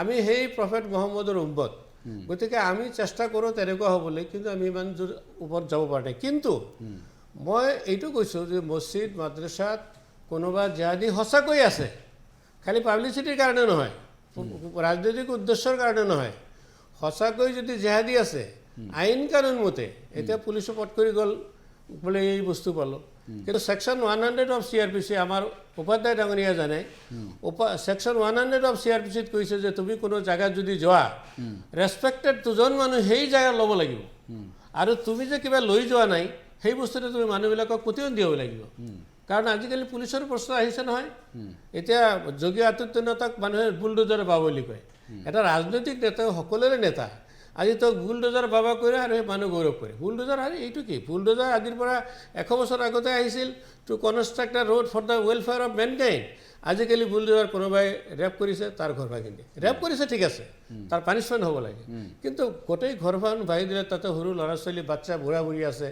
আমি সেই প্ৰফেট মহম্মদৰ উম্মত, গতিকে আমি চেষ্টা কৰোঁ তেনেকুৱা হ'বলৈ, কিন্তু আমি ইমান দূৰ ওপৰত যাব পৰা নাই। কিন্তু মই এইটো কৈছোঁ যে মছজিদ মাদ্ৰাছাত কোনোবা জিহাদী সঁচাকৈ আছে, খালি পাব্লিচিটিৰ কাৰণে নহয়, ৰাজনৈতিক উদ্দেশ্যৰ কাৰণে নহয়, সঁচাকৈ যদি জিহাদী আছে আইন কানুন মতে, এতিয়া পুলিচে পট কৰি গ'ল বোলে এই বস্তু পালোঁ, কিন্তু সেকশ্যন 100 অফ CRPC আমাৰ উপাধ্যায় ডাঙৰীয়া জানে, সেকশ্যন 100 অফ CRPCত কৈছে যে তুমি কোনো জেগাত যদি যোৱা, ৰেছপেক্টেড 2জন মানুহ সেই জেগা ল'ব লাগিব, আৰু তুমি যে কিবা লৈ যোৱা নাই সেই বস্তুটো তুমি মানুহবিলাকক প্ৰতিয়ন দিব লাগিব। কাৰণ আজিকালি পুলিচৰ প্ৰশ্ন আহিছে নহয়, এতিয়া যোগী আদিত্যনাথক মানুহে বুলডোজাৰ বাবা বুলি কয়। এটা ৰাজনৈতিক নেতা, সকলোৰে নেতা, আজি তেওঁক বুলডোজাৰ বাবা কৰে আৰু সেই মানুহ গৌৰৱ কৰে। বুলডোজাৰ আৰু এইটো কি? বুলডোজাৰ আজিৰ পৰা 100 বছৰ আগতে আহিছিল to construct a road for the welfare of mankind. আজিকালি বুলডোজাৰ কোনোবাই ৰেপ কৰিছে, তাৰ ঘৰ ভাঙি দিয়ে। ৰেপ কৰিছে ঠিক আছে, তাৰ পানিছমেণ্ট হ'ব লাগে, কিন্তু গোটেই ঘৰখন ভাঙি দিলে, তাতে সৰু ল'ৰা ছোৱালী, বাচ্চা, বুঢ়া বুঢ়ী আছে।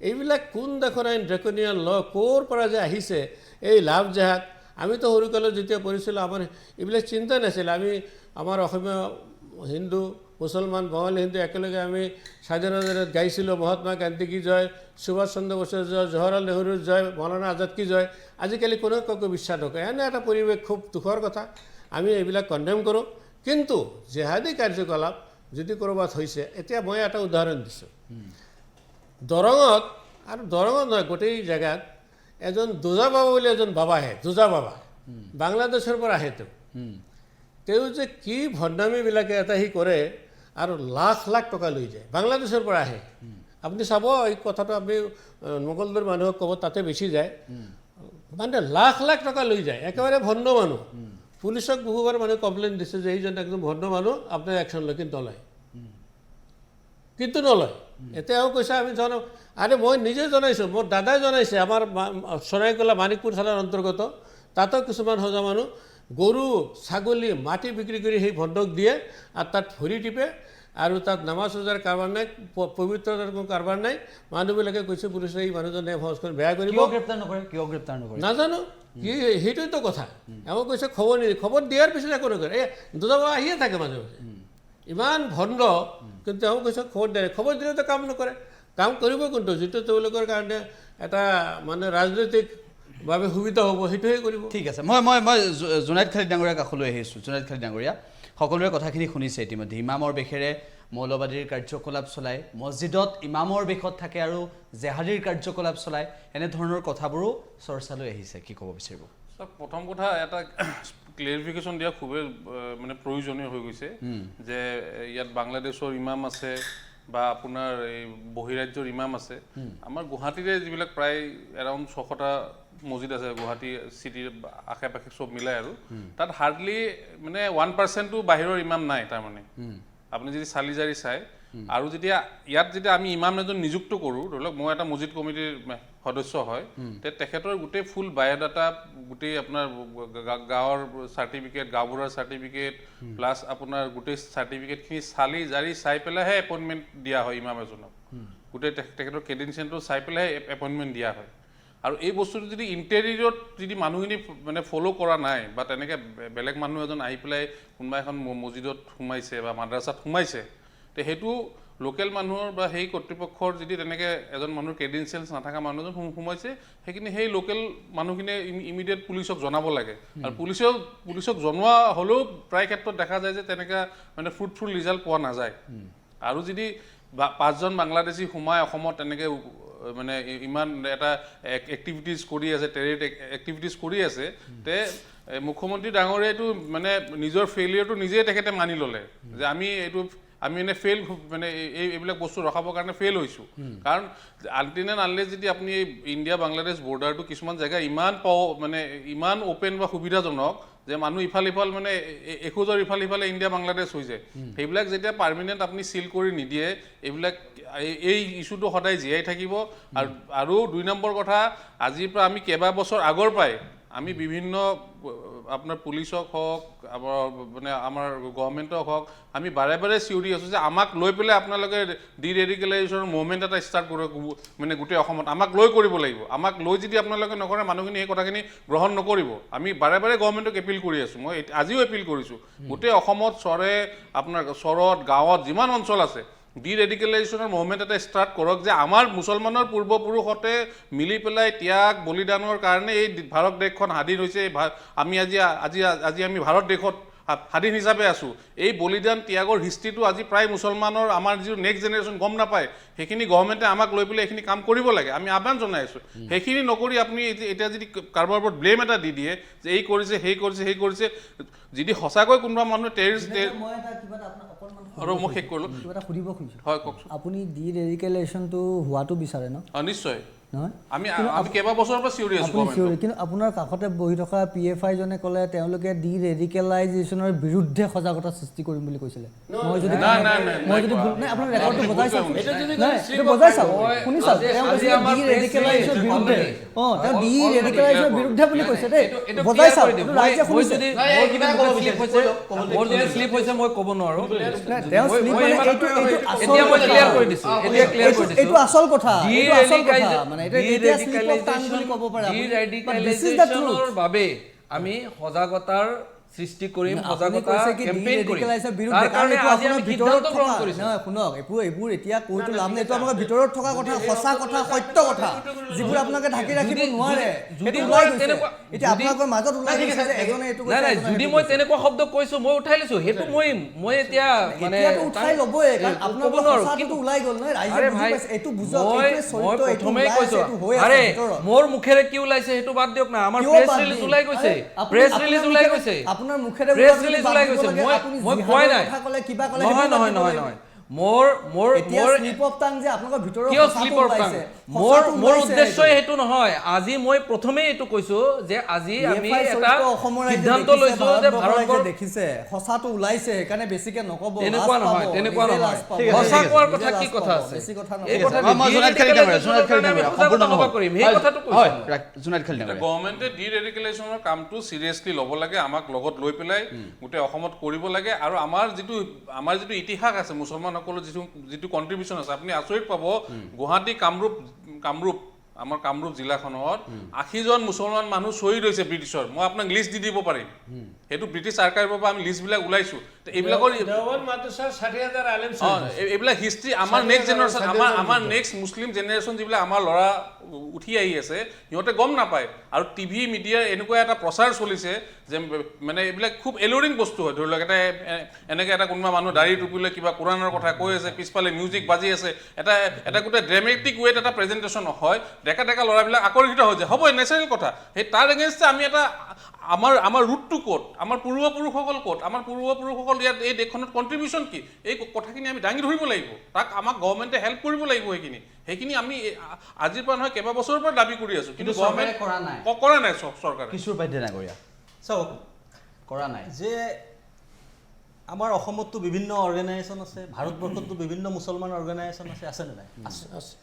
এইবিলাক কোন দেশৰ আইন, ড্ৰেকনিয়ান ল, ক'ৰ পৰা যে আহিছে এই লাভ জেহাদ? আমিতো সৰুকালত যেতিয়া পঢ়িছিলোঁ আমাৰ এইবিলাক চিন্তা নাছিল। আমি আমাৰ অসমীয়া হিন্দু, মুছলমান, বঙালী, হিন্দু একেলগে আমি স্বাধীনতাত গাইছিলোঁ মহাত্মা গান্ধী কি জয়, সুভাষ চন্দ্ৰ বসুৰ জয়, জৱাহৰলাল নেহৰুৰ জয়, মৌলানা আজাদ কি জয়। আজিকালি কোনেও কাকো বিশ্বাস নকৰে। এনে এটা পৰিৱেশ খুব দুখৰ কথা, আমি এইবিলাক কণ্ডেম কৰোঁ। কিন্তু জেহাদী কাৰ্যকলাপ যদি ক'ৰবাত হৈছে, এতিয়া মই এটা উদাহৰণ দিছোঁ, দৰঙত, আৰু দৰঙত নহয় গোটেই জেগাত এজন দোজা বাবা বুলি এজন বাবা আহে, দোজা বাবা, বাংলাদেশৰ পৰা আহে। তেওঁ যে কি ভণ্ডামীবিলাকে এটা সি কৰে, আৰু লাখ লাখ টকা লৈ যায়, বাংলাদেশৰ পৰা আহে। আপুনি চাব এই কথাটো, আপুনি মোগলদৈৰ মানুহক ক'ব, তাতে বেছি যায়, মানে লাখ লাখ টকা লৈ যায়, একেবাৰে ভণ্ড মানুহ। পুলিচক বহুবাৰ মানুহে কমপ্লেইন দিছে যে এইজন একদম ভণ্ড মানুহ, আপোনাৰ একশ্যন লয়, কিন্তু নলয়। এতিয়াও কৈছে আমি জনাম, আৰে মই নিজে জনাইছোঁ, মোৰ দাদাই জনাইছে, আমাৰ চৰাইকলা মানিকপুৰ থানাৰ অন্তৰ্গত, তাতো কিছুমান সজা মানুহ গৰু ছাগলী মাটি বিক্ৰী কৰি সেই ভণ্ডক দিয়ে আৰু তাত ভৰি টিপে আৰু তাত নামাজ ৰজাৰ কাৰবাৰ নাই পবিত্ৰতাৰ কোনো কাৰবাৰ নাই মানুহবিলাকে কৈছে পুলিচে এই মানুহজনে সমাজখন বেয়া কৰিব কিয় গ্ৰেপ্তাৰ নকৰে কিয় গ্ৰেপ্তাৰ নকৰে নাজানো কি সেইটোৱেতো কথা এওঁ কৈছে খবৰ নিদিয়ে খবৰ দিয়াৰ পিছত একো নকৰে এই দুটাবা আহিয়ে থাকে মাজে মাজে ইমান ভণ্ড কিন্তু এওঁ কৈছে খবৰ দিয়ে খবৰ দিলেতো কাম নকৰে কাম কৰিব কিন্তু যিটো তেওঁলোকৰ কাৰণে এটা মানে ৰাজনৈতিকভাৱে সুবিধা হ'ব সেইটোহে কৰিব ঠিক আছে মই জুনাইদ খালিদ ডাঙৰীয়া কাষলৈ আহিছোঁ জুনাইদ খালিদ ডাঙৰীয়া সকলোৰে কথাখিনি শুনিছে ইতিমধ্যে ইমামৰ বেশেৰে মৌলবাদীৰ কাৰ্যকলাপ চলায় মছজিদত ইমামৰ বেশত থাকে আৰু জেহাদীৰ কাৰ্যকলাপ চলায় এনেধৰণৰ কথাবোৰো চৰ্চালৈ আহিছে কি ক'ব বিচাৰিব প্ৰথম কথা এটা ক্লিয়াৰিফিকেশ্যন দিয়া খুবেই মানে প্ৰয়োজনীয় হৈ গৈছে যে ইয়াত বাংলাদেশৰ ইমাম আছে বা আপোনাৰ এই বহিৰাজ্যৰ ইমাম আছে আমাৰ গুৱাহাটীৰে যিবিলাক প্ৰায় এৰাউণ্ড 600টা মছজিদ আছে গুৱাহাটী চিটিৰ আশে পাশে চব মিলাই আৰু তাত হাৰ্ডলি মানে 1%ও বাহিৰৰ ইমাম নাই তাৰমানে আপুনি যদি চালি জাৰি চায় আৰু যেতিয়া ইয়াত যেতিয়া আমি ইমাম এজন নিযুক্ত কৰোঁ ধৰি লওক মই এটা মছজিদ কমিটিৰ সদস্য হয় তে তেখেতৰ গোটেই ফুল বায়'ডাটা গোটেই আপোনাৰ গাঁৱৰ চাৰ্টিফিকেট গাঁওবুঢ়াৰ চাৰ্টিফিকেট প্লাছ আপোনাৰ গোটেই চাৰ্টিফিকেটখিনি চালি জাৰি চাই পেলাইহে এপইণ্টমেণ্ট দিয়া হয় ইমাম এজনক গোটেই তেখেতৰ ক্ৰেডেঞ্চিয়েলটো চাই পেলাইহে এপইণ্টমেণ্ট দিয়া হয় আৰু এই বস্তুটো যদি ইণ্টেৰিয়ৰত যদি মানুহখিনি মানে ফ'ল' কৰা নাই বা তেনেকৈ বেলেগ মানুহ এজন আহি পেলাই কোনোবা এখন মছজিদত সোমাইছে বা মাদ্ৰাছাত সোমাইছে তে সেইটো লোকেল মানুহৰ বা সেই কৰ্তৃপক্ষৰ যদি তেনেকৈ এজন মানুহৰ ক্ৰেডেঞ্চিয়েলছ নাথাকা মানুহ এজন সোমাইছে সেইখিনি সেই লোকেল মানুহখিনিয়ে ইমিডিয়েট পুলিচক জনাব লাগে আৰু পুলিচক জনোৱা হ'লেও প্ৰায় ক্ষেত্ৰত দেখা যায় যে তেনেকৈ মানে ফ্ৰুটফুল ৰিজাল্ট পোৱা নাযায় আৰু যদি 5জন বাংলাদেশী সোমাই অসমত তেনেকৈ মানে ইমান এটা এক্টিভিটিজ কৰি আছে টেৰিট এক্টিভিটিজ কৰি আছে তে মুখ্যমন্ত্ৰী ডাঙৰীয়াইটো মানে নিজৰ ফেইলিয়ৰটো নিজেই তেখেতে মানি ল'লে যে আমি মানে ফেইল মানে এইবিলাক বস্তু ৰখাবৰ কাৰণে ফেইল হৈছোঁ কাৰণ আনটিন এণ্ড আনলেছ যদি আপুনি ইণ্ডিয়া বাংলাদেশ বৰ্ডাৰটো কিছুমান জেগা ইমান মানে ইমান অ'পেন বা সুবিধাজনক যে মানুহ ইফাল মানে এখোজৰ ইফালে ইণ্ডিয়া বাংলাদেশ হৈ যায় সেইবিলাক যেতিয়া পাৰ্মানেণ্ট আপুনি চিল কৰি নিদিয়ে এইবিলাক এই ইছ্যুটো সদায় জীয়াই থাকিব আৰু 2 নম্বৰ কথা আজিৰ পৰা আমি কেইবাবছৰ আগৰ পৰাই আমি বিভিন্ন আপোনাৰ পুলিচক হওক মানে আমাৰ গভৰ্ণমেণ্টক হওক আমি বাৰে চিঞৰি আছোঁ যে আমাক লৈ পেলাই আপোনালোকে ডিৰেডিকেলাইজেশ্যনৰ মুভমেণ্ট এটা ষ্টাৰ্ট কৰক মানে গোটেই অসমত আমাক লৈ কৰিব লাগিব আমাক লৈ যদি আপোনালোকে নকৰে মানুহখিনি সেই কথাখিনি গ্ৰহণ নকৰিব আমি বাৰে গভৰ্ণমেণ্টক এপিল কৰি আছোঁ মই আজিও এপিল কৰিছোঁ গোটেই অসমত আপোনাৰ চৰত গাঁৱত যিমান অঞ্চল আছে ডিৰেডিকেলাইজেশ্যনৰ মুভমেণ্ট এটা ষ্টাৰ্ট কৰক যে আমাৰ মুছলমানৰ পূৰ্বপুৰুষতে মিলি পেলাই ত্যাগ বলিদানৰ কাৰণে এই ভাৰত দেশখন স্বাধীন হৈছে আমি আজি আমি ভাৰত দেশত স্বাধীন হিচাপে আছোঁ এই বলিদান ত্যাগৰ হিষ্ট্ৰীটো আজি প্ৰায় মুছলমানৰ আমাৰ যিটো নেক্সট জেনেৰেশ্যন গম নাপায় সেইখিনি গভৰ্ণমেণ্টে আমাক লৈ পেলাই এইখিনি কাম কৰিব লাগে আমি আহ্বান জনাই আছোঁ সেইখিনি নকৰি আপুনি এতিয়া যদি কাৰোবাৰ ওপৰত ব্লেম এটা দি দিয়ে যে এই কৰিছে সেই কৰিছে যদি সঁচাকৈ কোনোবা মানুহে টেৰিষ্ট আৰু মই শেষ কৰিলোঁ কিবা এটা সুধিব খুজিছোঁ হয় কওকচোন আপুনি ডিৰেডিকেলাইজেশ্যনটো হোৱাটো বিচাৰে ন নিশ্চয় নহয় আমি কেইবাবছৰৰ পৰা চিঞৰি আছোঁ কিন্তু আপোনাৰ কাষতে বহি থকা PFI জনে ক'লে তেওঁলোকে ডিৰেডিকেলাইজেশ্যনৰ বিৰুদ্ধে সজাগতা সৃষ্টি কৰিম বুলি কৈছিলে মই যদি ভুল নাই আপোনাৰ ৰেকৰ্ডটো বজাই চাওক এইটো বজাই চাওক শুনি চাওক তেওঁ কৈছে ডিৰেডিকেলাইজেশ্যনৰ বিৰুদ্ধে তেওঁ ডিৰেডিকেলাইজেশ্যনৰ বিৰুদ্ধে বুলি কৈছে দেই বজাই চাওক ৰাইজে শুনিছে মোৰ যদি স্লিপ হৈছে মই ক'ব নোৱাৰোঁ তেওঁ স্লিপ মানে এতিয়া মই ক্লিয়াৰ কৰি দিছোঁ এইটো আচল কথা মানে এটা স্লিপ অফ টাং বুলি ক'ব পাৰে ডিৰেডিকেলাইজেশ্যনৰ বাবে আমি সজাগতাৰ সৃষ্টি কৰিম সজাগতা কেম্পেইন কৰিম তাৰ কাৰণে আজি আমি সিদ্ধান্ত গ্ৰহণ কৰিছোঁ নহয় শুনক এইবোৰ এতিয়া কৈতো লাভ নাই এইটো আপোনালোকৰ ভিতৰত থকা কথা সঁচা কথা সত্য কথা যিবোৰ আপোনালোকে ঢাকি ৰাখিব নোৱাৰে যদি ওলাই তেনেকুৱা এতিয়া আপোনালোকৰ মাজত ওলাই গৈছে যে এজনে এইটো নাই যদি মই তেনেকুৱা শব্দ কৈছোঁ মই উঠাই লৈছোঁ সেইটো মই এতিয়া মানে উঠাই ল'বই কাৰণ আপোনালোকৰ সঁচাটো ওলাই গ'ল নহয় ৰাইজে বুজি পাইছে এইটো বুজক এইটো চৰিত্ৰ এইটো প্ৰথমেই কৈছোঁ আৰে মোৰ মুখেৰে কি ওলাইছে সেইটো বাদ দিয়ক না আমাৰ প্ৰেছ ৰিলিজ ওলাই গৈছে আপোনাৰ মুখেৰে প্ৰেছ ৰিলিজ ওলাই গৈছে মই কোৱাই নাই কথা ক'লে কিবা ক'লে নহয় মোৰ এতিয়া স্লিপ অফ টাং যে আপোনালোকৰ ভিতৰৰ কিয় সঁচাটো স্লিপৰ টাং ওলাইছে, মোৰ সঁচাটো মোৰ ওলাইছে উদ্দেশ্যই সেইটো। সেইটো নহয় আজি মই প্ৰথমেই এইটো কৈছো যে আজি আমি BFI এটা চৰিত্ৰ অসমৰ ৰাইজে সিদ্ধান্ত দেখিছে, লৈছো যে ভাৰতবৰ্ষৰ ৰাইজে ভাৰতবৰ্ষ দেখিছে সঁচাটো ওলাইছে সেইকাৰণে বেছিকে নক'ব, তেনেকুৱা লাজ নহয় পাব, তেনেকুৱা নিজে নহয় লাজ পাব। ঠিক আছে, সঁচা ঠিক আছে। কোৱাৰ নিজে কথা লাজ কি পাব, কথা আছে বেছি কথা এই নক'ব। কথা মই জোনাইদ খালি ডাঙৰীয়া, জোনাইদ খালি ডাঙৰীয়া, সম্পূৰ্ণ সভা নহ'ল। কৰিম সেই কথাটো হয়, কৈছো জোনাইদ খালি ডাঙৰীয়া। গভৰ্ণমেণ্টে ডি ৰেডিকেলেশ্যনৰ কামটো চিৰিয়াছলি ল'ব লাগে, আমাক লগত লৈ পেলাই গোটেই অসমত কৰিব লাগে। আৰু আমাৰ যিটো ইতিহাস আছে মুছলমানসকলৰ যিটো কণ্ট্ৰিবিউশ্যন আছে, আপুনি আচৰিত পাব গুৱাহাটী কামৰূপ আমাৰ কামৰূপ জিলাখনত 80জন মুছলমান মানুহ শ্বহীদ হৈছে ব্ৰিটিছৰ। মই আপোনাক লিষ্ট দি দিব পাৰিম, সেইটো ব্ৰিটিছ আৰ্কাইভৰ পৰা আমি লিষ্টবিলাক ওলাইছোঁ। এইবিলাকৰ দেওবন্দ মাদ্ৰাছাৰ 60,000 আলেম এইবিলাক হিষ্ট্ৰী আমাৰ নেক্সট জেনেৰেশ্যন আমাৰ নেক্সট মুছলিম জেনেৰেশ্যন যিবিলাক আমাৰ ল'ৰা উঠি আহি আছে সিহঁতে গম নাপায়। আৰু টিভি মিডিয়াৰ এনেকুৱা এটা প্ৰচাৰ চলিছে যে মানে এইবিলাক খুব এলৰিং বস্তু হয়। ধৰি লওক এনেকৈ এটা কোনোবা মানুহ দাড়ি টুপি লৈ কিবা কোৰাণৰ কথা কৈ আছে, পিছফালে মিউজিক বাজি আছে, এটা গোটেই ড্ৰামেটিক ৱেত এটা প্ৰেজেণ্টেশ্যন হয়, ডেকা ল'ৰাবিলাক আকৰ্ষিত হৈ যায়। হ'ব, নেচাৰেল কথা। সেই তাৰ এগেইনষ্টে আমি এটা আমাৰ ৰুটটো ক'ত, আমাৰ পূৰ্বপুৰুষসকল ক'ত, আমাৰ পূৰ্বপুৰুষসকল ইয়াত এই দেশখনত কণ্ট্ৰিবিউশ্যন কি, এই কথাখিনি আমি দাঙি ধৰিব লাগিব। তাক আমাক গভৰ্ণমেণ্টে হেল্প কৰিব লাগিব। সেইখিনি আমি আজিৰ পৰা নহয় কেইবা বছৰৰ পৰা দাবী কৰি আছোঁ, কিন্তু চৰকাৰে গভৰ্ণমেণ্ট কৰা নাই। চৰকাৰে। কিশোৰ বাদ্য ডাঙৰীয়া চাওক কৰা নাই। যে আমাৰ অসমততো বিভিন্ন অৰ্গেনাইজেশ্যন আছে, ভাৰতবৰ্ষততো বিভিন্ন মুছলমান অৰ্গেনাইজেশ্যন আছেনে নাই? আছে।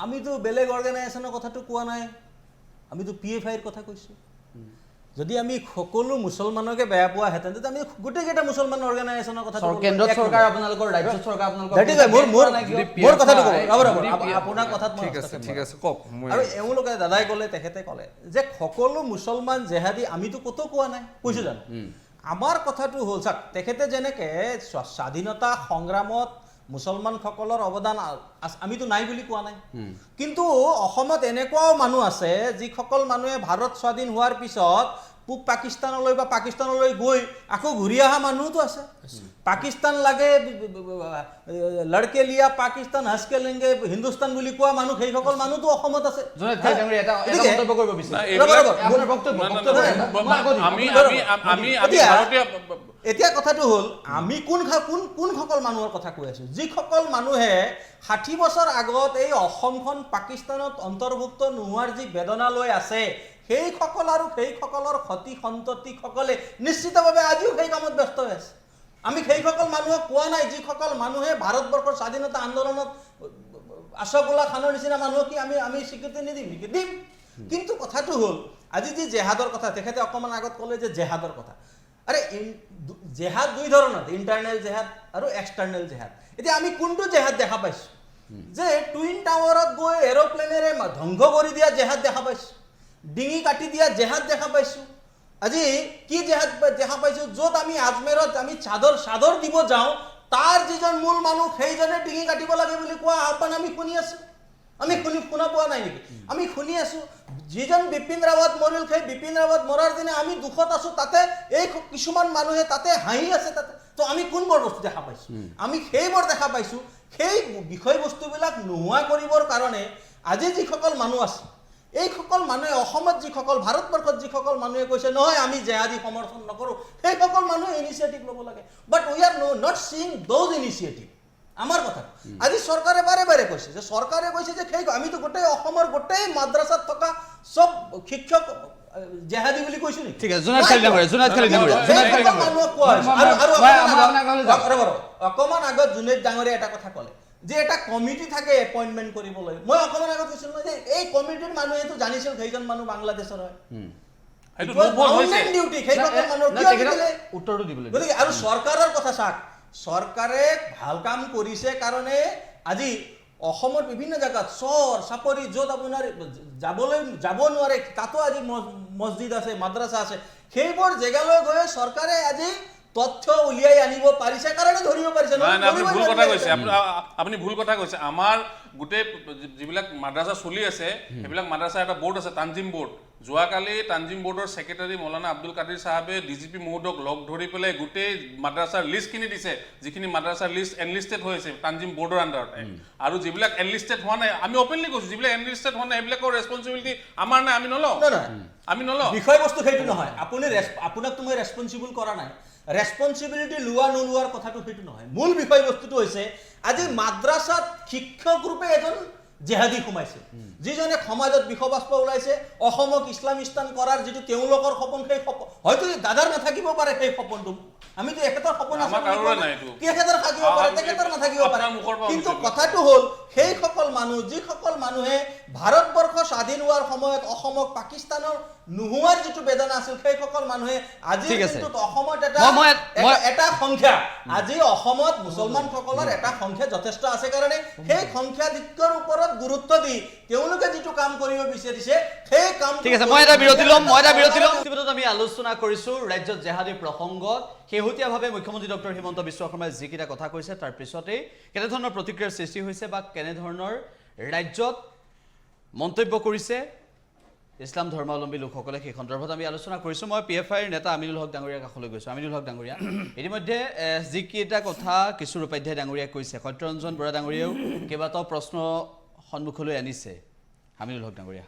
আমিতো বেলেগ অৰ্গেনাইজেশ্যনৰ কথাটো কোৱা নাই, আমিতো PFIৰ কথা কৈছোঁ। যদি আমি সকলো মুছলমানকে বেয়া পোৱাহেঁতেন তেতিয়া আমি গোটেইকেইটা মুছলমান অৰ্গেনাইজেশ্যনৰ কথা কেন্দ্ৰত চৰকাৰ আপোনালোকৰ, ৰাজ্য চৰকাৰ আপোনালোকৰ মোৰ কথাটো আপোনাৰ কথাত ঠিক আছে কওক। আৰু এওঁলোকে দাদাই ক'লে, তেখেতে ক'লে যে সকলো মুছলমান জেহাদী, আমিতো ক'তো কোৱা নাই, কৈছোঁ জানো? আমাৰ কথাটো হ'ল চাওক, তেখেতে যেনেকৈ স্বাধীনতা সংগ্ৰামত মুছলমানসকলৰ অৱদান আমিতো নাই বুলি কোৱা নাই, কিন্তু অসমত এনেকুৱাও মানুহ আছে যিসকল মানুহে ভাৰত স্বাধীন হোৱাৰ পিছত পূব পাকিস্তানলৈ বা পাকিস্তানলৈ গৈ আকৌ ঘূৰি অহা মানুহতো আছে। পাকিস্তান লাগে লড়কে লিয়া পাকিস্তান হাজকে লেংগে হিন্দুস্তান বুলি কোৱা মানুহ, সেইসকল মানুহতো অসমত আছে। এতিয়া কথাটো হ'ল আমি কোনসকল মানুহৰ কথা কৈ আছোঁ? যিসকল মানুহে 60 বছৰ আগত এই অসমখন পাকিস্তানত অন্তৰ্ভুক্ত নোহোৱাৰ যি বেদনা লৈ আছে, সেইসকল আৰু সেইসকলৰ সতি সন্ততিসকলে নিশ্চিতভাৱে আজিও সেই কামত ব্যস্ত হৈ আছে। আমি সেইসকল মানুহক কোৱা নাই যিসকল মানুহে ভাৰতবৰ্ষৰ স্বাধীনতা আন্দোলনত আশফাক উল্লাহ খানৰ নিচিনা মানুহক কি আমি স্বীকৃতি নিদিম নেকি? দিম। কিন্তু কথাটো হ'ল আজি যি জেহাদৰ কথা, তেখেতে অকণমান আগত ক'লে যে জেহাদৰ কথা, আৰে জেহাদ দুই ধৰণৰ, ইণ্টাৰনেল জেহাদ আৰু এক্সটাৰ্নেল জেহাদ। এতিয়া আমি কোনটো জেহাদ দেখা পাইছোঁ? যে টুইন টাৱাৰত গৈ এৰ'প্লেনেৰে ধ্বংস কৰি দিয়া জেহাদ দেখা পাইছোঁ, ডিঙি কাটি দিয়া জেহাদ দেখা পাইছোঁ। আজি কি জেহাদ দেখা পাইছোঁ? য'ত আমি আজমেৰত আমি চাদৰ দিব যাওঁ, তাৰ যিজন মূল মানুহ সেইজনে ডিঙি কাটিব লাগে বুলি কোৱা আহ্বান আমি শুনি আছোঁ। আমি শুনা পোৱা নাই নেকি? আমি শুনি আছোঁ। যিজন বিপিন ৰাৱত মৰিল, সেই বিপিন ৰাৱত মৰাৰ দিনে আমি দুখত আছোঁ, তাতে এই কিছুমান মানুহে তাতে হাঁহি আছে। তাতে তো আমি কোনবোৰ বস্তু দেখা পাইছোঁ? আমি সেইবোৰ দেখা পাইছোঁ। সেই বিষয়বস্তুবিলাক নোহোৱা কৰিবৰ কাৰণে আজি যিসকল মানুহ আছে, এইসকল মানুহে অসমত যিসকল, ভাৰতবৰ্ষত যিসকল মানুহে কৈছে নহয় আমি জেহাদী সমৰ্থন নকৰোঁ, সেইসকল মানুহে ইনিচিয়েটিভ ল'ব লাগে। But we are not seeing those initiative. আমাৰ কথা আজি চৰকাৰে বাৰে কৈছে যে আমিতো গোটেই অসমৰ গোটেই মাদ্ৰাছাত থকা চব শিক্ষক জেহাদী বুলি কৈছোঁ নেকি? ঠিক আছে, জোনাইদ খালি ডাঙৰীয়া। অকণমান আগত জোনাইদ ডাঙৰীয়া এটা কথা ক'লে যে এটা কমিটি থাকে এপইণ্টমেণ্ট কৰিবলৈ। মই অকণমান আগত কৈছিলোঁ যে এই কমিটিৰ মানুহেতো জানিছিল সেইজন মানুহ বাংলাদেশৰ হয়। উত্তৰটো দিবলৈ গতিকে আৰু চৰকাৰৰ কথা চাওক, চৰকাৰে ভাল কাম কৰিছে কাৰণে আজি অসমৰ বিভিন্ন জেগাত চৰ চাপৰি য'ত আপোনাৰ যাব নোৱাৰে, তাতো আজি মছজিদ আছে, মাদ্ৰাছা আছে। সেইবোৰ জেগালৈ গৈ চৰকাৰে আজি তথ্য উলিয়াই আনিব পাৰিছে কাৰণে ধৰিব পাৰিছে। আপুনি ভুল কথা কৈছে। আমাৰ গোটেই যিবিলাক মাদ্ৰাছা চলি আছে, সেইবিলাক মাদ্ৰাছা এটা বৰ্ড আছে, তানজিম বৰ্ড, যোৱাকালি তানজিম বোৰ্ডৰ ছেক্ৰেটাৰী মৌলানা আব্দুল কাদিৰ চাহাবে ডিজিপি মহোদয়ক লগ ধৰি পেলাই গোটেই মাদ্ৰাছাৰ লিষ্টখিনি দিছে, যিখিনি মাদ্ৰাছাৰ লিষ্ট এনলিষ্টেড হৈ আছে তানজিম বোৰ্ডৰ আণ্ডাৰতে, আৰু যিবিলাক এনলিষ্টেড হোৱা নাই আমি অপেনলি কৈছোঁ, যিবিলাক এনলিষ্টেড হোৱা নাই সেইবিলাকৰ ৰেছপনচিবিলিটি আমাৰ নাই, আমি নলওঁ, আমি নলওঁ। বিষয়বস্তু সেইটো নহয়, আপোনাকতো মই ৰেছপনচিবল কৰা নাই, ৰেছপনচিবিলিটি লোৱা নোলোৱাৰ কথাটো সেইটো নহয়। মূল বিষয়বস্তুটো হৈছে আজি মাদ্ৰাছাত শিক্ষক ৰূপে এজন জেহাদী সোমাইছে, যিজনে সমাজত বিষবাস্প ওলাইছে, অসমক ইছলামিস্তান কৰাৰ যিটো তেওঁলোকৰ সপোন, সেই সপোন হয়তো দাদাৰ নাথাকিব পাৰে, সেই সপোনটো আমিতো এখেতৰ সপোন আছে, তেখেতৰ থাকিব পাৰে, তেখেতৰ নাথাকিব পাৰে, কিন্তু কথাটো হ'ল সেইসকল মানুহ, যিসকল মানুহে ভাৰতবৰ্ষ স্বাধীন হোৱাৰ সময়ত অসমক পাকিস্তানৰ নোহোৱাৰ যিটো বেদনা আছিল, সেইসকল মানুহে আজি কিন্তু অসমত এটা সংখ্যা, আজি অসমত মুছলমানসকলৰ এটা সংখ্যা যথেষ্ট আছে কাৰণে সেই সংখ্যাধিক্যৰ ওপৰত গুৰুত্ব দি তেওঁলোকে যিটো কাম কৰিব বিচাৰিছে সেই কাম। ঠিক আছে, মই এটা বিৰতি ল'ম। ইতিমধ্যে আমি আলোচনা কৰিছোঁ ৰাজ্যত জেহাদী প্ৰসংগত। শেহতীয়াভাৱে মুখ্যমন্ত্ৰী ডক্টৰ হিমন্ত বিশ্ব শৰ্মাই যিকেইটা কথা কৈছে তাৰ পিছতেই কেনেধৰণৰ প্ৰতিক্ৰিয়াৰ সৃষ্টি হৈছে বা কেনেধৰণৰ ৰাজ্যত মন্তব্য কৰিছে ইছলাম ধৰ্মাৱলম্বী লোকসকলে, সেই সন্দৰ্ভত আমি আলোচনা কৰিছোঁ। মই PFIৰ নেতা আমিনুল হক ডাঙৰীয়াৰ কাষলৈ গৈছোঁ। আমিনুল হক ডাঙৰীয়া, ইতিমধ্যে যিকেইটা কথা কিশোৰ উপাধ্যায় ডাঙৰীয়াই কৈছে, সত্যৰঞ্জন বৰা ডাঙৰীয়াও কেইবাটাও প্ৰশ্ন সন্মুখলৈ আনিছে। আমিনুল হক ডাঙৰীয়া,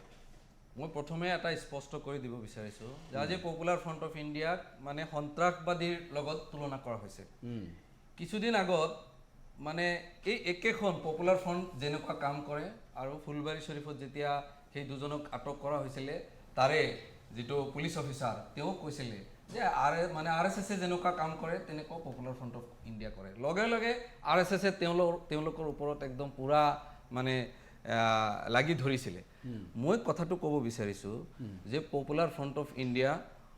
মই প্ৰথমে এটা স্পষ্ট কৰি দিব বিচাৰিছোঁ যে আজি পপুলাৰ ফ্ৰণ্ট অফ ইণ্ডিয়াক মানে সন্ত্ৰাসবাদীৰ লগত তুলনা কৰা হৈছে। কিছুদিন আগত মানে এই একেখন পপুলাৰ ফ্ৰণ্ট যেনেকুৱা কাম কৰে আৰু ফুলবাৰী শ্বৰীফত যেতিয়া সেই দুজনক আটক কৰা হৈছিলে, তাৰে যিটো পুলিচ অফিচাৰ তেওঁ কৈছিলে যে RSS যেনেকুৱা কাম কৰে তেনেকুৱা পপুলাৰ ফ্ৰণ্ট অফ ইণ্ডিয়া কৰে। লগে লগে RSS তেওঁলোকৰ ওপৰত একদম পূৰা মানে লাগি ধৰিছিলে। মই কথাটো ক'ব বিচাৰিছোঁ যে পপুলাৰ ফ্ৰণ্ট অফ ইণ্ডিয়া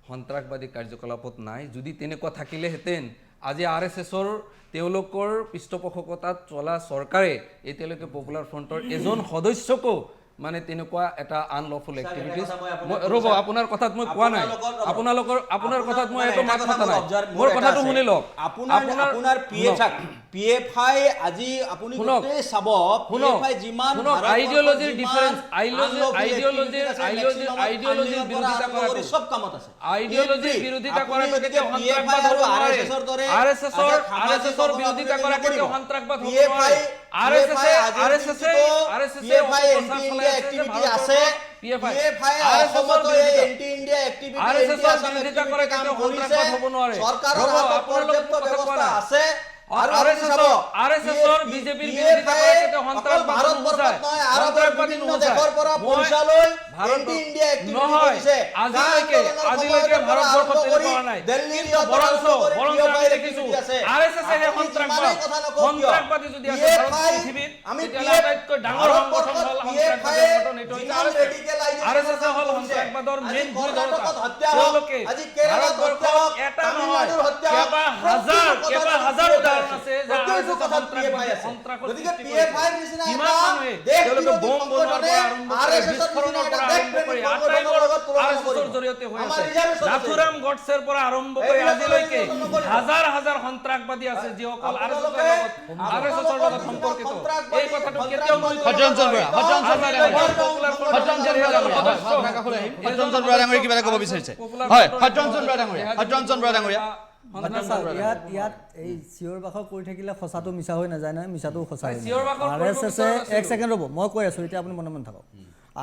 সন্ত্ৰাসবাদী কাৰ্যকলাপত নাই। যদি তেনেকুৱা থাকিলেহেঁতেন আজি RSSৰ তেওঁলোকৰ পৃষ্ঠপোষকতাত চলা চৰকাৰে এতিয়ালৈকে পপুলাৰ ফ্ৰণ্টৰ এজন সদস্যকো মানে তেনেকুৱা এটা আনলফুল এক্টিভিটিজ, ৰ'ব আপোনাৰ কথাত মই কোৱা নাই, আপোনাৰ কথাত মই একো মাত মতা নাই, মোৰ কথাটো শুনি লওক। আপোনাৰ PFI আজি আপুনি গোটেই চাব, PFI যিমান আইডিঅলজিৰ ডিফাৰেন্স, আইডিঅলজিৰ বিৰোধিতা কৰা সব কামত আছে, আইডিঅলজিৰ বিৰোধিতা কৰা কেতিয়া সন্ত্ৰাসবাদ হ'ব নোৱাৰে, RSSৰ বিৰোধিতা কৰা কেতিয়া সন্ত্ৰাসবাদ হ'ব নোৱাৰে। নাথুৰাম গডছেৰ পৰা আৰম্ভ কৰি আজিলৈকে হাজাৰ হাজাৰ সন্ত্ৰাসবাদী আছে যিসকল RSSৰ লগত সম্পৰ্কিত। এই কথাটো কেতিয়াও সত্যৰঞ্জন বৰা ডাঙৰীয়া কিবা এটা ক'ব বিচাৰিছে? হয়, সত্যৰঞ্জন বৰা ডাঙৰীয়া। ইয়াত এই চিঞৰ বাখৰ কৰি থাকিলে সঁচাটো মিছা হৈ নাযায় নহয়, মিছাটো সঁচা হৈ চিঞৰ বাখৰ RSSে এক ছেকেণ্ড ৰ'ব, মই কৈ আছোঁ, এতিয়া আপুনি মনে মনে থাকক।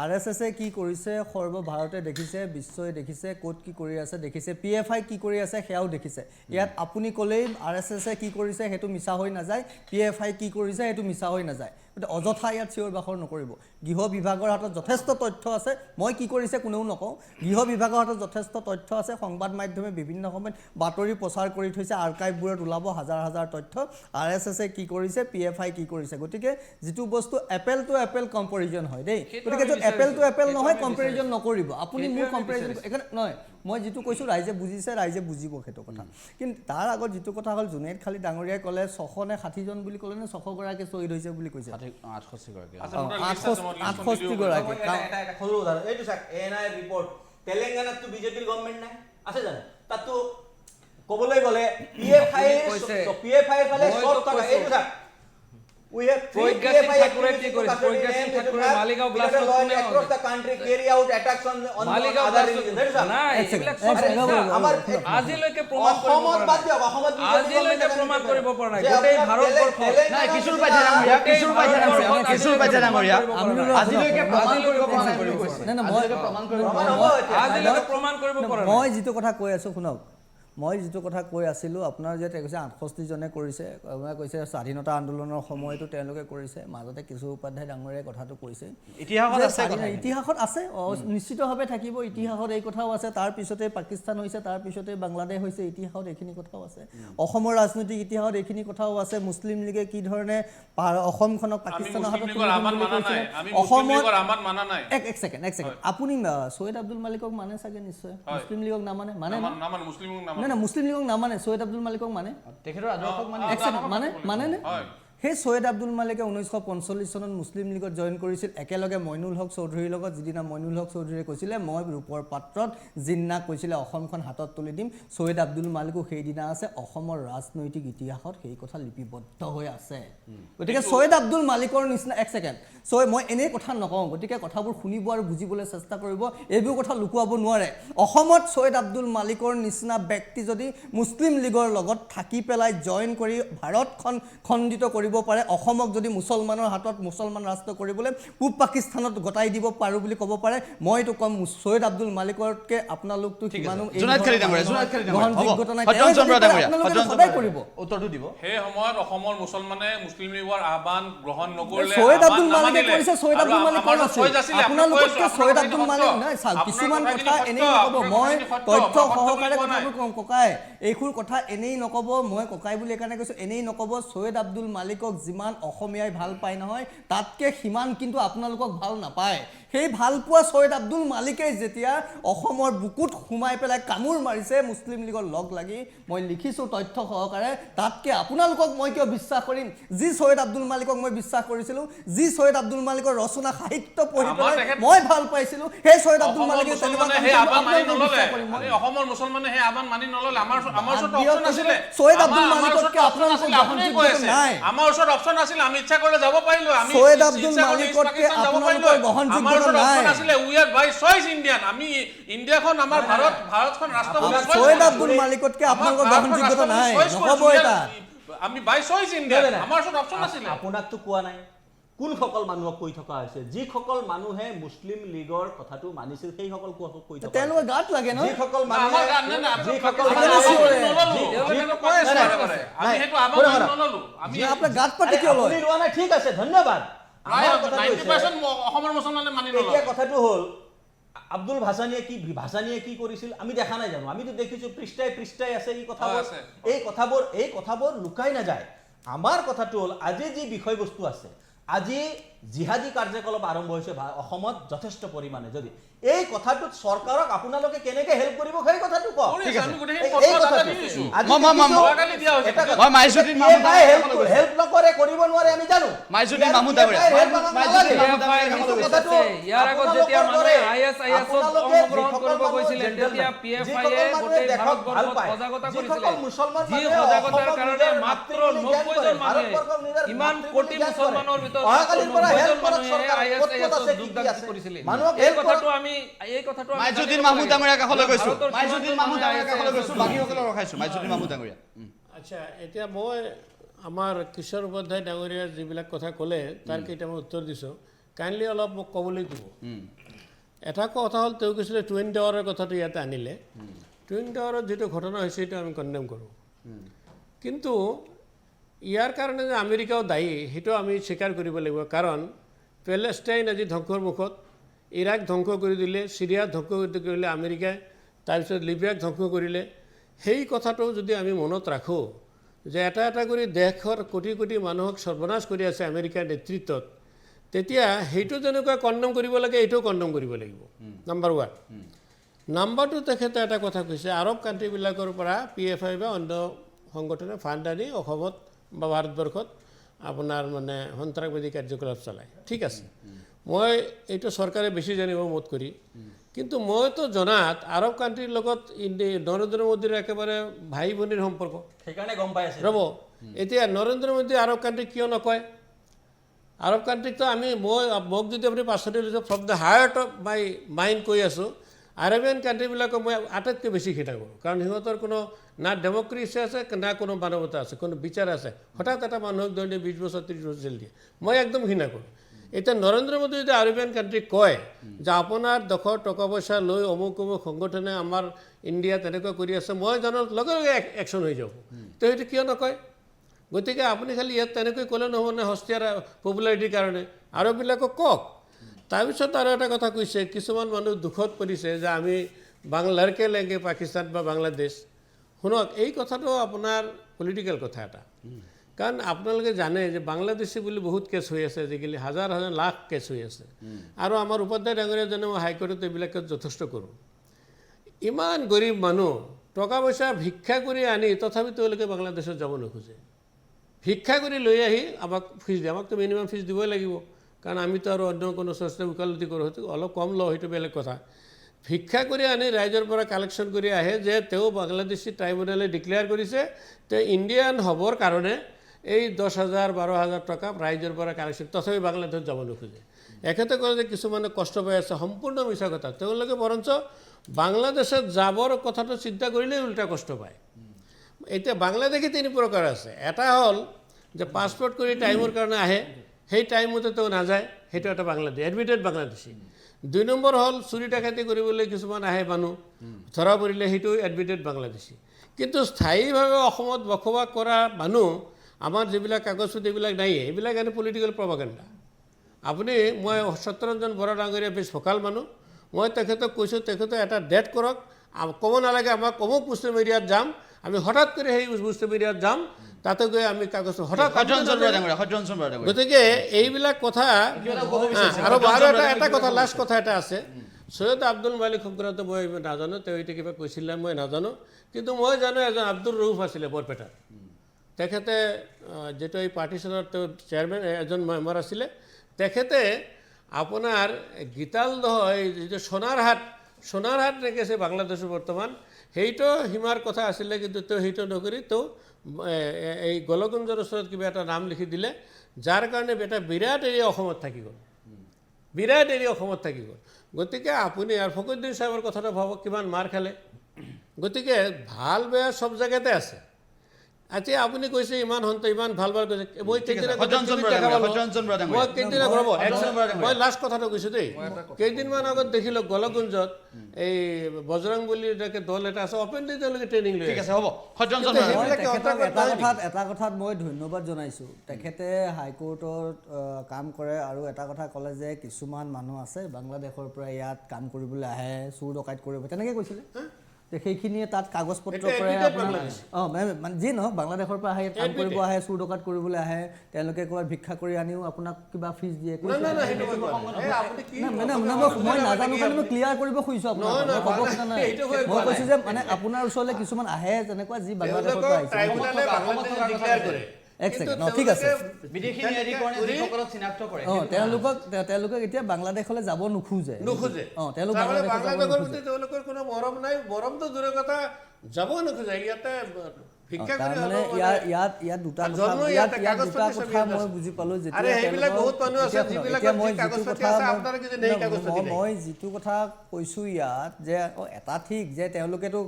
RSSে কি কৰিছে সৰ্বভাৰতে দেখিছে, বিশ্বই দেখিছে, ক'ত কি কৰি আছে দেখিছে, PFI কি কৰি আছে সেয়াও দেখিছে। ইয়াত আপুনি ক'লেই RSSে কি কৰিছে সেইটো মিছা হৈ নাযায়, PFI কি কৰিছে সেইটো মিছা হৈ নাযায়। গতিকে অযথা ইয়াত চিঞৰ বাখৰ নকৰিব। গৃহ বিভাগৰ হাতত যথেষ্ট তথ্য আছে, মই কি কৰিছে কোনেও নকওঁ, গৃহ বিভাগৰ হাতত যথেষ্ট তথ্য আছে, সংবাদ মাধ্যমে বিভিন্ন সময়ত বাতৰি প্ৰচাৰ কৰি থৈছে, আৰ্কাইভবোৰত ওলাব হাজাৰ হাজাৰ তথ্য, RSSে কি কৰিছে, PFI কি কৰিছে। গতিকে যিটো বস্তু এপেল টু এপেল কম্পেৰিজন হয় দেই, গতিকে য'ত এপেল টু এপেল নহয় কম্পেৰিজন নকৰিব আপুনি। মোৰ কম্পেৰিজন এখানে নহয়, মই যিটো কৈছোঁ ৰাইজে বুজিছে, ৰাইজে বুজিব সেইটো কথা। কিন্তু তাৰ আগত যিটো কথা হ'ল জুনেইদ খালিদ ডাঙৰীয়াই ক'লে 600 নে 60 জন বুলি ক'লে নে 600 গৰাকী শ্বহীদ হৈছে বুলি কৈছে, 68 গৰাকী। এইটো চাওক NI ৰিপৰ্ট, তেলেংগানাততো বিজেপিৰ গভৰ্ণমেণ্ট নাই, আছে জানো? তাততো ক'বলৈ গ'লে PFI ফালে চব থকা, এইটো চাওক We have three Pragya Singh PFI Thakur activists কি in কৰিছে? custody Pragya Singh named Thakur to have Maligaon because blast law কোনে across the country carry out attacks on Maligaon other blast religions. That is all. নাই এক second, এইবিলাক এক চব second, মিছা। আমাৰ আজিলৈকে প্ৰমাণ কৰিব অসমত পৰা বাদ নাই। দিয়ক, অসমত বিজেপি আজিলৈকে গভৰ্ণমেণ্টে প্ৰমাণ কি কৰিব কৰে? পৰা নাই। যে গোটেই আপোনাৰ ভাৰতবৰ্ষত নাই কিশোৰ পাইছে ডাঙৰীয়া, কিশোৰ পাইছে ডাঙৰীয়া, কিশোৰ পাইছে ডাঙৰীয়া আজিলৈকে প্ৰমাণ কৰিব পৰা নাই বুলি কৈছে। নাই, নাই, আজিলৈকে প্ৰমাণ কৰিব পৰা প্ৰমাণ নাই। হ'ব এতিয়া। আজিলৈকে প্ৰমাণ কৰিব পৰা নাই। মই যিটো কথা কৈ আছোঁ শুনক, মই যিটো কথা কৈ আছিলোঁ, আপোনাৰ যে কৈছে 68জনে কৰিছে, কোনোবাই কৈছে স্বাধীনতা আন্দোলনৰ সময়তো তেওঁলোকে কৰিছে, মাজতে কিশোৰ উপাধ্যায় ডাঙৰীয়াই কথাটো কৈছে। ইতিহাসত যে আছে কথাখিনি। ইতিহাসত আছে, নিশ্চিতভাৱে থাকিব, ইতিহাসত এই কথাও আছে, তাৰ পিছতে পাকিস্তান হৈছে, তাৰ পিছতে বাংলাদেশ হৈছে, ইতিহাসত এইখিনি কথাও আছে, অসমৰ ৰাজনৈতিক ইতিহাসত এইখিনি কথাও আছে, মুছলিম লীগে কি ধৰণে অসমখনক আমি পাকিস্তানৰ মুছলিম হাতত লীগৰ তুলি আহ্বান দিম বুলি মানা নাই, কৈছিলে। আমি মুছলিম অসমত লীগৰ আহ্বান মানা নাই। এক ছেকেণ্ড আপুনি ছৈয়দ আব্দুল মালিকক মানে চাগে নিশ্চয়, মুছলিম লীগক নামানে, মানে ন? নামান মুছলিম নাই নাই, মুছলিম লীগক নামানে, ছৈয়দ আব্দুল মালিকক মানে, তেখেতৰ আদৰ্শক মানে এক ছেকেণ্ড, মানে নে? হয়। সেই ছৈয়দ আব্দুল মালিকে 1945 চনত মুছলিম লীগত জইন কৰিছিল, একেলগে মইনুল হক চৌধুৰীৰ লগত। যিদিনা মইনুল হক চৌধুৰীয়ে কৈছিলে মই ৰূপৰ পাত্ৰত জিন্নাক কৈছিলে অসমখন হাতত তুলি দিম, ছৈয়দ আব্দুল মালিকো সেইদিনা আছে, অসমৰ ৰাজনৈতিক ইতিহাসত সেই কথা লিপিবদ্ধ হৈ আছে। গতিকে ছৈয়দ আব্দুল মালিকৰ নিচিনা, এক ছেকেণ্ড, মই এনেই কথা নকওঁ, গতিকে কথাবোৰ শুনিব আৰু বুজিবলৈ চেষ্টা কৰিব, এইবোৰ কথা লুকুৱাব নোৱাৰে। অসমত ছৈয়দ আব্দুল মালিকৰ নিচিনা ব্যক্তি যদি মুছলিম লীগৰ লগত থাকি পেলাই জইন কৰি ভাৰতখন খণ্ডিত কৰিব পাৰে, অসমক যদি মুছলমানৰ হাতত মুছলমান ৰাষ্ট্ৰ কৰিবলৈ পূব পাকিস্তানত গতাই দিব পাৰোঁ বুলি ক'ব পাৰে, মইতো ক'ম ছৈয়দ আব্দুল মালিকতকৈ আপোনালোকতো সিমানো গ্ৰহণযোগ্যতা নাই, আপোনালোকে সদায় কৰিব। উত্তৰটো দিব। সেই সময়ত অসমৰ মুছলমানে মুছলিম লীগৰ আহ্বান গ্ৰহণ নকৰিলে, ছৈয়দ আহ্বান আব্দুল মালিকে নামানিলে, কৰিছে, ছৈয়দ আব্দুল মালিক আৰু আমাৰ আছিল, চইচ আছিলে, আপোনালোকতকৈ আপোনাৰ ছৈয়দ কথাখিনি আব্দুল মালিক সত্য। নাই। চাওক, আপোনাৰ কিছুমান কথাখিনি কথা সত্য, এনেই নক'ব, আপোনাৰ মই কথাখিনি সত্য, তথ্য মই সত্য সহকাৰে বুলি কোৱা নাই। কথাবোৰ কওঁ। ককাই এইবোৰ কথা এনেই নক'ব, মই ককাই বুলি এইকাৰণে কৈছোঁ, এনেই নক'ব। ছৈয়দ আব্দুল মালিকক যিমান অসমীয়াই ভাল পায় নহয়, তাতকৈ সিমান কিন্তু আপোনালোকক ভাল নাপায়। সেই ভাল পোৱা ছৈয়দ আব্দুল মালিকেই যেতিয়া অসমৰ বুকুত সোমাই পেলাই কামোৰ মাৰিছে মুছলিম লীগৰ লগ লাগি, মই লিখিছোঁ তথ্য সহকাৰে, তাতকৈ আপোনালোকক মই কিয় বিশ্বাস কৰিম? যি ছৈয়দ আব্দুল মালিকক মই বিশ্বাস কৰিছিলোঁ, যি ছৈয়দ আব্দুল মালিকৰ ৰচনা সাহিত্য পঢ়ি পেলাই মই ভাল পাইছিলোঁ, সেই ছৈয়দ আব্দুল মালিকে তেনেকুৱা সেই আহ্বান মানি আপোনালোকক নললে, বিশ্বাস কৰিম। অসমৰ মুছলমানে সেই আহ্বান মানি নললে, আমাৰ ওচৰত দিয়ক অপচন আছিলে, ছৈয়দ আব্দুল আমাৰ মালিকতকৈ ওচৰত আপোনালোকৰ অপচন আছিলে, আপুনিয়ে কৈ আছে, নাই। আমাৰ ওচৰত অপচন আছিলে, আমি ইচ্ছা কৰিলে যাব পাৰিলো, আমি ছৈয়দ আব্দুল ইচ্ছা কৰিলে মালিকতকৈ পাকিস্তান যাব পাৰিলো, আপোনালোকৰ গ্ৰহণযোগ্যতা আমাৰ ওচৰত নাই। অপচন আছিলে, we are by choice Indian, আমি ইণ্ডিয়াখন আমাৰ ভাৰতখন ৰাষ্ট্ৰ ছৈয়দ আব্দুল মালিকতকৈ আপোনালোকৰ গ্ৰহণযোগ্যতা নাই, নক'ব এটা। আমি বাই চইচ ইণ্ডিয়ান, আমাৰ ওচৰত অপচন আছিলে। আপোনাকতো কোৱা নাই, কোনসকল মানুহক কৈ থকা হৈছে? যিসকল মানুহে মুছলিম লীগৰ কথাটো মানিছিল সেইসকল কৈ থকা তেওঁলোকৰ গাত লাগে ন? যিসকল আমাৰ মানুহে গাত নাই, নাই, যিসকল আমি মানুহে কৈ আছো বাৰে বাৰে, আমি সেইটো আহ্বান মানি নললো, আমি আপোনাৰ গাত পাতি কিয় লয়? আপুনি লোৱা নাই, ঠিক আছে, ধন্যবাদ। প্ৰায় আমাৰ কথাটো হৈছে, 90% অসমৰ মুছলমানে মানি এতিয়া নললে। কথাটো হ'ল আব্দুল ভাসানীয়ে কি কৰিছিল আমি দেখা নাই জানো? আমিতো দেখিছো পৃষ্ঠাই আছে এই কথাবোৰ, আছে। এই কথাবোৰ লুকাই নাযায়। আমাৰ কথাটো হ'ল আজি যি বিষয়বস্তু আছে, আজি জিহাদী কাৰ্যকলাপ আৰম্ভ হৈছে অসমত যথেষ্ট পৰিমাণে, যদি এই কথাটোত চৰকাৰক আপোনালোকে কেনেকে হেল্প কৰিব সেই কথাটো কওক। কৰি আছে, আমি গোটেইখিনি এই তথ্য কথাটো। দাতা দি দিছো। আজি মই দেখিছো, যোৱাকালি দিয়া হৈছে। এটা কথা, মই মাইজুদ্দিন PFI মাহমুদ হেল্প নকৰে, কৰিব নোৱাৰে আমি জানো। মাইজুদ্দিন ইয়াৰ মাহমুদ PFI ডাঙৰীয়া, হেল্প আমাক নালাগে। মাইজুদ্দিন মাহমুদ কথাটো ইয়াৰ আগত যেতিয়া আপোনালোকৰ মানুহে দৰে, ISIS ত আপোনালোকে অংশগ্ৰহণ যিসকল কৰিব মানুহ গৈছিলে, gentleman, তেতিয়া PFI যিসকল য়ে মানুহে গোটেই দেশক ভাল ভাৰতবৰ্ষত পায়, সজাগতা যিসকল কৰিছিলে। মুছলমান যি মানুহে সজাগতাৰ অসমক কাৰণে নিজৰ মাত্ৰ মাতৃভূমি জ্ঞান 90 কৰে, জন মানুহে, ভাৰতবৰ্ষক নিজৰ ইমান মাতৃভূমি কোটি জ্ঞান কৰে। মুছলমানৰ ভিতৰত অহাকালিৰ পৰা 90 হেল্প জন কৰক মানুহে চৰকাৰ, ক'ত ক'ত আছে, কি কি যোগদান আছে। কৰিছিলে। মানুহক এই হেল্প কথাটো কৰক। আমি মাইজুদ্দিন মাহমুদ ডাঙৰীয়াৰ কাষলৈ গৈছো, ভাৰতৰ মাইজুদ্দিন কিমান মাহমুদ ডাঙৰীয়াৰ মানুহে কাষলৈ গৈছো, ISIS বাকীসকলক ৰখাইছো। মাইজুদ্দিন মাহমুদ ডাঙৰীয়া। আচ্ছা, এতিয়া মই আমাৰ কিশোৰ উপাধ্যায় ডাঙৰীয়াৰ যিবিলাক কথা ক'লে তাৰ কেইটামান উত্তৰ দিছোঁ, কাইণ্ডলি অলপ মোক ক'বলৈ দিব। এটা কথা হ'ল তেওঁ কৈছিলে টুইন টাৱাৰৰ কথাটো ইয়াতে আনিলে। টুইন টাৱাৰত যিটো ঘটনা হৈছে সেইটো আমি কণ্ডেম কৰোঁ, কিন্তু ইয়াৰ কাৰণে যে আমেৰিকাও দায়ী সেইটো আমি স্বীকাৰ কৰিব লাগিব। কাৰণ পেলেষ্টাইন আজি ধ্বংসৰ মুখত, ইৰাক ধ্বংস কৰি দিলে, চিৰিয়া ধ্বংস কৰিলে আমেৰিকাই, তাৰপিছত লিবিয়াক ধ্বংস কৰিলে। সেই কথাটো যদি আমি মনত ৰাখোঁ যে এটা এটা কৰি দেশৰ কোটি কোটি মানুহক সৰ্বনাশ কৰি আছে আমেৰিকাৰ নেতৃত্বত, তেতিয়া সেইটো যেনেকুৱা কণ্ডম কৰিব লাগে এইটোও কণ্ডম কৰিব লাগিব, নাম্বাৰ 1। নাম্বাৰ 2, তেখেতে এটা কথা কৈছে, আৰৱ কাণ্ট্ৰিবিলাকৰ পৰা PFI বা অন্য সংগঠনে ফাণ্ড আনি অসমত বা ভাৰতবৰ্ষত আপোনাৰ মানে সন্ত্ৰাসবাদী কাৰ্যকলাপ চলায়। ঠিক আছে, মই এইটো চৰকাৰে বেছি জানিব মত কৰি, কিন্তু মইতো জনাত আৰৱ কাণ্ট্ৰিৰ লগত নৰেন্দ্ৰ মোদীৰ একেবাৰে ভাই ভনীৰ সম্পৰ্ক। সেইকাৰণে গম পাই আছে। ৰ'ব, এতিয়া নৰেন্দ্ৰ মোদী আৰৱ কাণ্ট্ৰি কিয় নকয়? আৰৱ কাণ্ট্ৰিকটো মোক যদি আপুনি পাৰ্চনেলি লৈছোঁ from the heart of my mind কৈ আছোঁ, আৰবিয়ান কাণ্ট্ৰিবিলাকক মই আটাইতকৈ বেছি ঘৃণা কৰোঁ। কাৰণ সিহঁতৰ কোনো না ডেমক্ৰেচি আছে না কোনো মানৱতা আছে, কোনো বিচাৰ আছে। হঠাৎ এটা মানুহক ধৰি 20 বছৰ 30 বছৰ জেল দিয়ে, মই একদম ঘৃণা কৰোঁ। এতিয়া নৰেন্দ্ৰ মোদী যদি আৰবিয়ান কাণ্ট্ৰিক কয় যে আপোনাৰ দেশৰ টকা পইচা লৈ অমুক সংগঠনে আমাৰ ইণ্ডিয়া তেনেকুৱা কৰি আছে, মই জানো লগে লগে একশ্যন হৈ যাব। তো সেইটো কিয় নকয়? গতিকে আপুনি খালি ইয়াত তেনেকৈ ক'লে নহ'ব নে সস্তীয়াৰ পপুলাৰিটিৰ কাৰণে, আৰববিলাকক কওক। তাৰপিছত আৰু এটা কথা কৈছে, কিছুমান মানুহ দুখত পৰিছে যে আমি লড়কে লেংগে পাকিস্তান বা বাংলাদেশ। শুনক, এই কথাটো আপোনাৰ পলিটিকেল কথা এটা। কাৰণ আপোনালোকে জানে যে বাংলাদেশী বুলি বহুত কেছ হৈ আছে আজিকালি, হাজাৰ হাজাৰ লাখ কেছ হৈ আছে। আৰু আমাৰ উপাধ্যায় ডাঙৰীয়াজনে মই হাইকোৰ্টত এইবিলাকত যথেষ্ট কৰোঁ। ইমান গৰীব মানুহ টকা পইচা ভিক্ষা কৰি আনি তথাপি তেওঁলোকে বাংলাদেশত যাব নোখোজে। ভিক্ষা কৰি লৈ আহি আমাক ফিজ দিয়ে, আমাকতো মিনিমাম ফিজ দিবই লাগিব। কাৰণ আমিতো আৰু অন্য কোনো স্বাস্থ্য ওকালতি কৰোঁ, সেইটো অলপ কম লওঁ, সেইটো বেলেগ কথা। ভিক্ষা কৰি আনি ৰাইজৰ পৰা কালেকশ্যন কৰি আহে যে তেওঁ বাংলাদেশী ট্ৰাইব্যুনেলে ডিক্লেয়াৰ কৰিছে তেওঁ ইণ্ডিয়ান হ'বৰ কাৰণে এই 10,000 12,000 টকা ৰাইজৰ পৰা কালেকশ্যন, তথাপি বাংলাদেশত যাব নোখোজে। এখেতে কয় যে কিছুমানে কষ্ট পাই আছে, সম্পূৰ্ণ মিছা কথা। তেওঁলোকে বৰঞ্চ বাংলাদেশত যাবৰ কথাটো চিন্তা কৰিলেই উল্টা কষ্ট পায়। এতিয়া বাংলাদেশী 3 প্ৰকাৰ আছে। এটা হ'ল যে পাছপৰ্ট কৰি টাইমৰ কাৰণে আহে, সেই টাইমতে তেওঁ নাযায়, সেইটো এটা বাংলাদেশী, এডমিটেড বাংলাদেশী। 2 নম্বৰ হ'ল চুৰি ডাকাতি কৰিবলৈ কিছুমান আহে মানুহ, ধৰা পৰিলে সেইটো এডমিটেড বাংলাদেশী। কিন্তু স্থায়ীভাৱে অসমত বসবাস কৰা মানুহ, আমাৰ যিবিলাক কাগজ পাতিবিলাক নাই, এইবিলাক এনে পলিটিকেল প্ৰপাগাণ্ডা। আপুনি মই সত্যৰঞ্জন বৰা ডাঙৰীয়া বেছ ভোকাল মানুহ, মই তেখেতক কৈছোঁ তেখেতে এটা ডেট কৰক, ক'ব নালাগে আমাক অমুক মুছলিম এৰিয়াত যাম, আমি হঠাৎ কৰি সেই মুছলিম এৰিয়াত যাম, তাতে গৈ আমি কাগজ হঠাৎ। গতিকে এইবিলাক কথা। আৰু এটা কথা, লাষ্ট কথা এটা আছে, সৈয়দ আব্দুল মালিক সংক্ৰান্ত মই নাজানো, তেওঁ এতিয়া কিবা কৈছিলে মই নাজানো, কিন্তু মই জানো এজন আব্দুল ৰউফ আছিলে বৰপেটাৰ। তেখেতে যিটো এই পাৰ্টিশ্যনৰ তেওঁ চেয়াৰমেন, এজন মেম্বাৰ আছিলে। তেখেতে আপোনাৰ গীতালদহ যিটো সোণাৰহাট ৰেখেছে বাংলাদেশৰ বৰ্তমান, সেইটো সীমাৰ কথা আছিলে, কিন্তু তেওঁ সেইটো নকৰি তেওঁ এই গোলগঞ্জৰ ওচৰত কিবা এটা নাম লিখি দিলে, যাৰ কাৰণে এটা বিৰাট এৰিয়া অসমত থাকি গ'ল, বিৰাট এৰিয়া অসমত থাকি গ'ল। গতিকে আপুনি আৰু ফখৰুদ্দিন সাহেবৰ কথাটো ভাবক, কিমান মাৰ খালে। গতিকে ভাল বেয়া চব জেগাতে আছে। এতিয়া আপুনি কৈছে ইমান ইমান ভাল কৈছে, মই মই লাষ্ট কথাটো কৈছোঁ দেই। কেইদিনমান আগত দেখিলোঁ গোলগঞ্জত এই বজৰং বুলি দল এটা আছে, অপেনলি তেওঁলোকে ট্ৰেইনিং লৈ আছে। এটা কথাত মই ধন্যবাদ জনাইছোঁ, তেখেতে হাইকোৰ্টত কাম কৰে। আৰু এটা কথা ক'লে যে কিছুমান মানুহ আছে বাংলাদেশৰ পৰা ইয়াত কাম কৰিবলৈ আহে, চুৰ ডকাইত কৰিব, তেনেকৈ কৈছিলে। সেইখিনিয়ে তাত কাগজ পত্ৰ কৰে আপোনাৰ, মানে যি নহওক বাংলাদেশৰ পৰা আহে, কাম কৰিব আহে, চুৰ ডকাইত কৰিবলৈ আহে, তেওঁলোকে ক'ৰবাত ভিক্ষা কৰি আনিও আপোনাক কিবা ফিজ দিয়ে। মই নাজানো কাৰণে মই ক্লিয়াৰ কৰিব খুজিছোঁ আপোনাক, ক'ব খোজা নাই। মই কৈছোঁ যে মানে আপোনাৰ ওচৰলৈ কিছুমান আহে তেনেকুৱা যি বাংলাদেশৰ পৰা আহিছে। ঠিক আছে, তেওঁলোকক এতিয়া বাংলাদেশলৈ যাব নোখোজে। তেওঁলোকৰ কোনো মৰম নাই, মৰমটো দূৰৰ কথা, যাব নোখোজে। ইয়াতে তাৰমানে ইয়াত দুটা কথা মই বুজি পালোঁ। মই যিটো কথা কৈছোঁ ইয়াত যে এটা ঠিক যে তেওঁলোকেতো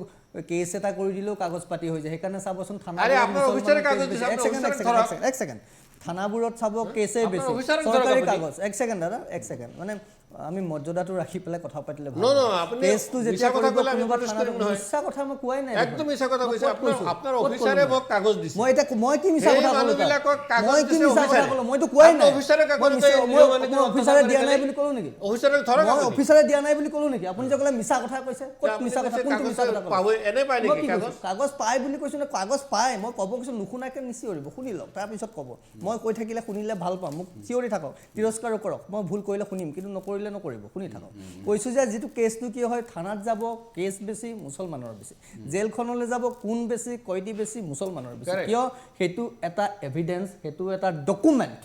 কেছ এটা কৰি দিলেও কাগজ পাতি হৈ যায়, সেইকাৰণে চাবচোন থানাবোৰত চাব কেছেই বেছি, চৰকাৰী কাগজ। এক ছেকেণ্ড দাদা, এক ছেকেণ্ড, মানে আমি মৰ্যাদাটো ৰাখি পেলাই কথা পাতিলে ভাল। কেছটো যেতিয়া কৰিব কোনোবা থানাত, মিছা কথা মই কোৱাই নাই, একদম মিছা কথা কৈছে আপোনাৰ অফিচাৰে মোক কাগজ দিছে। মই কি মিছা কথা ক'লো? মই কি মিছা কথা ক'লো? মইতো কোৱাই নাই। অফিচাৰে দিয়া নাই বুলি ক'লো নেকি? মই অফিচাৰে দিয়া নাই বুলি ক'লো নেকি? আপুনি যে ক'লে মিছা কথা কৈছে, ক'ত মিছা কথা, কোনটো মিছা কথা ক'লো? কাগজ পায় বুলি কৈছোঁ নে? কাগজ পায়, মই ক'ব কৈছোঁ, নুশুনাকৈ নিচিঞৰিব, শুনি লওক, তাৰপিছত ক'ব। মই কৈ থাকিলে শুনিলে ভাল পাম, মোক চিঞৰি থাকক, তিৰস্কাৰো কৰক, মই ভুল কৰিলে শুনিম, কিন্তু নকৰিলে নকৰিব, শুনি থাকক। কৈছোঁ যে যিটো কেছটো কি হয়, থানাত যাব কেছ বেছি, মুছলমানৰ বেছি, জেলখনলৈ যাব কোন বেছি, কয়দী বেছি, মুছলমানৰ বেছি। কিয়? সেইটো এটা এভিডেঞ্চ, সেইটো এটা ডকুমেণ্ট।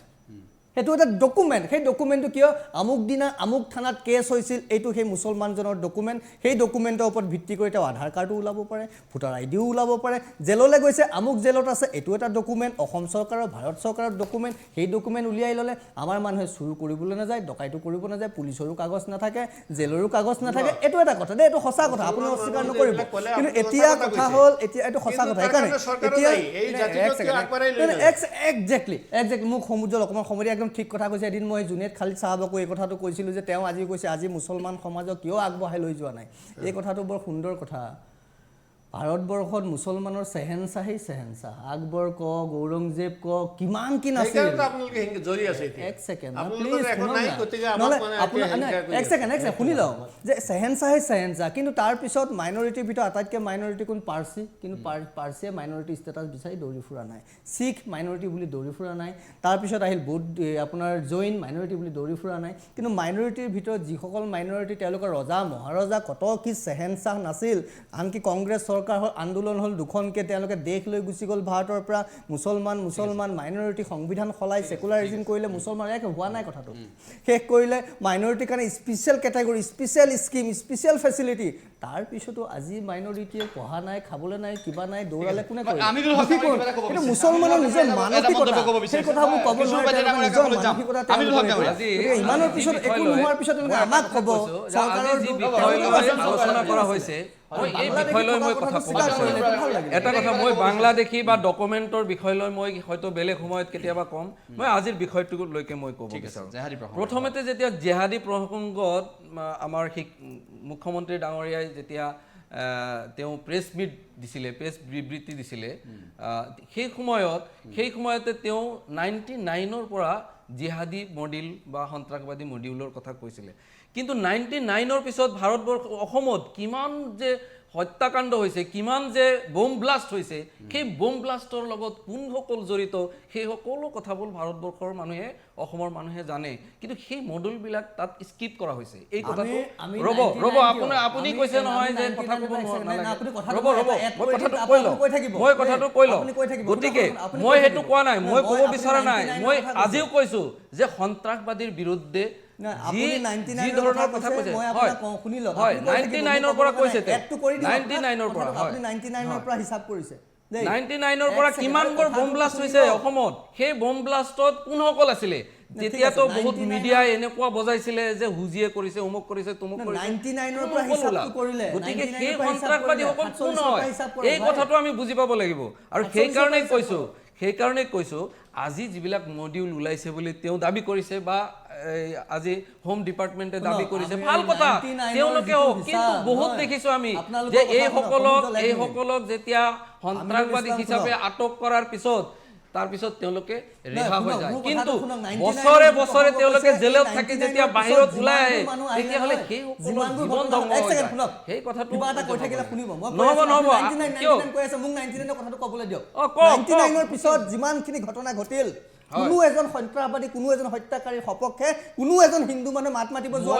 সেইটো এটা ডকুমেণ্ট সেই ডকুমেণ্টটো কিয় আমুক দিনা আমুক থানাত কেছ হৈছিল এইটো সেই মুছলমানজনৰ ডকুমেণ্ট সেই ডকুমেণ্টৰ ওপৰত ভিত্তি কৰি তেওঁ আধাৰ কাৰ্ডো ওলাব পাৰে ভোটাৰ আইডিও ওলাব পাৰে জেললৈ গৈছে আমুক জেলত আছে এইটো এটা ডকুমেণ্ট অসম চৰকাৰৰ ভাৰত চৰকাৰৰ ডকুমেণ্ট সেই ডকুমেণ্ট উলিয়াই ল'লে আমাৰ মানুহে চুৰ কৰিবলৈ নাযায় ডকাইতো কৰিব নাযায় পুলিচৰো কাগজ নাথাকে জেলৰো কাগজ নাথাকে এইটো এটা কথা দেই এইটো সঁচা কথা আপুনি অস্বীকাৰ নকৰিব কিন্তু এতিয়া কথা হ'ল এতিয়া এইটো সঁচা কথা সেইকাৰণে একজেক্টলি মোক সমুদ্ৰৰ অকণমান সময় একদম ঠিক কথা কৈছে এদিন মই জুনেদ খালিদ চাহাবকো এই কথাটো কৈছিলোঁ যে তেওঁ আজি কৈছে আজি মুছলমান সমাজক কিয় আগবঢ়াই লৈ যোৱা নাই এই কথাটো বৰ সুন্দৰ কথা ভাৰতবৰ্ষত মুছলমানৰ চেহেনশ্বাহেই চেহেনশ্বাহ আকবৰ কওক ঔৰংজেব কওক কিমান কি নাছিল এক ছেকেণ্ড এক ছেকেণ্ড শুনি লওক যে চেহেনশ্বাহেই চেহেনশ্বাহ কিন্তু তাৰপিছত মাইনৰিটিৰ ভিতৰত আটাইতকৈ মাইনৰিটি কোন পাৰ্চী কিন্তু পাৰ্চীয়ে মাইনৰিটি ষ্টেটাছ বিচাৰি দৌৰি ফুৰা নাই শিখ মাইনৰিটি বুলি দৌৰি ফুৰা নাই তাৰপিছত আহিল বৌদ্ধ আপোনাৰ জৈন মাইনৰিটি বুলি দৌৰি ফুৰা নাই কিন্তু মাইনৰিটিৰ ভিতৰত যিসকল মাইনৰিটি তেওঁলোকৰ ৰজা মহাৰজা কত কি চেহেনশ্বাহ নাছিল আনকি কংগ্ৰেছ চৰকাৰ আন্দোলন হ'ল দুখনকৈ তেওঁলোকে দেশ লৈ গুচি গ'ল ভাৰতৰ পৰা মুছলমান মাইনৰিটি সংবিধান সলাই ছেকুলাৰিজিম কৰিলে মুছলমান এক হোৱা নাই কথাটো শেষ কৰিলে মাইনৰিটিৰ কাৰণে special category special scheme special facility তাৰপিছতো আজি মাইনৰিটিয়ে পঢ়া নাই খাবলৈ নাই কিবা নাই দৌৰালে কোনে কৰে কিন্তু মুছলমানৰ নিজৰ মানসিকতা সেই কথাবোৰ ক'ব নোৱাৰে নিজৰ মানসিকতা ইমানৰ পিছত একো নোহোৱাৰ পিছত আমাক ক'ব চৰকাৰৰ আলোচনা কৰা হৈছে এই বিষয়লৈ মই কথা ক'ব এটা কথা মই বাংলাদেশী বা ডকুমেণ্টৰ বিষয়লৈ মই হয়তো বেলেগ সময়ত কেতিয়াবা ক'ম মই আজিৰ বিষয়টোলৈকে মই ক'ব বিচাৰোঁ প্ৰথমতে যেতিয়া জেহাদী প্ৰসংগত আমাৰ মুখ্যমন্ত্ৰী ডাঙৰীয়াই যেতিয়া তেওঁ প্ৰেছ মিট দিছিলে প্ৰেছ বিবৃতি দিছিলে সেই সময়তে তেওঁ 99ৰ পৰা জিহাদী মডিউল বা সন্ত্ৰাসবাদী মডিউলৰ কথা কৈছিলে কিন্তু 99ৰ পিছত ভাৰতবৰ্ষ অসমত কিমান যে হত্যাকাণ্ড হৈছে কিমান যে বোম ব্লাষ্ট হৈছে সেই বোম ব্লাষ্টৰ লগত কোনসকল জড়িত সেই সকলো কথাবোৰ ভাৰতবৰ্ষৰ মানুহে অসমৰ মানুহে জানে কিন্তু সেই মডেলবিলাক তাত স্কিপ কৰা হৈছে এই কথাটো ৰ'ব আপুনি কৈছে নহয় যে কথা ক'ব নালাগে ৰ'ব মই কথাটো কৈ লওঁ গতিকে মই সেইটো কোৱা নাই মই ক'ব বিচৰা নাই মই আজিও কৈছোঁ যে সন্ত্ৰাসবাদীৰ বিৰুদ্ধে যি ধৰণৰ কথা কৈছে হয় 99ৰ পৰা কৈছে 99ৰ পৰা হিচাপ কৰিছে 99ৰ পৰা কিমানবোৰ বোম ব্লাষ্ট হৈছে অসমত সেই বোম ব্লাষ্টত কোনসকল আছিলে তেতিয়াতো বহুত মিডিয়াই এনেকুৱা বজাইছিলে যে হুজিয়ে কৰিছে অমুক কৰিছে তুমুক কৰিছে 99ৰ পৰা হিচাপটো কৰিলে গতিকে সেই সন্ত্ৰাসবাদীসকল কোন হয় এই কথাটো আমি বুজি পাব লাগিব আৰু সেইকাৰণে কৈছোঁ আজি যিবিলাক মডিউল ওলাইছে বুলি তেওঁ দাবী কৰিছে বা আজি হোম ডিপাৰ্টমেণ্টে দাবী কৰিছে ভাল কথা তেওঁলোকে কিন্তু বহুত দেখিছোঁ আমি যে এইসকলক যেতিয়া সন্ত্ৰাসবাদী হিচাপে আটক কৰাৰ পিছত তাৰপিছত তেওঁলোকে ৰেহা হৈ যায় কিন্তু বছৰে তেওঁলোকে জেলত থাকি যেতিয়া বাহিৰত ওলাই আহে তেতিয়াহ'লে সেই সকলৰ জীৱন ধ্বংস হৈ যায় সেই কথাটো নহ'ব কিয় মোক 99ৰ কথাটো ক'বলৈ দিয়ক 99ৰ পিছত যিমানখিনি ঘটনা ঘটিল কোনো এজন সন্ত্ৰাসবাদী কোনো এজন হত্যাকাৰীৰ সপক্ষে কোনো এজন হিন্দু মানুহে মাত মাতিব যোৱা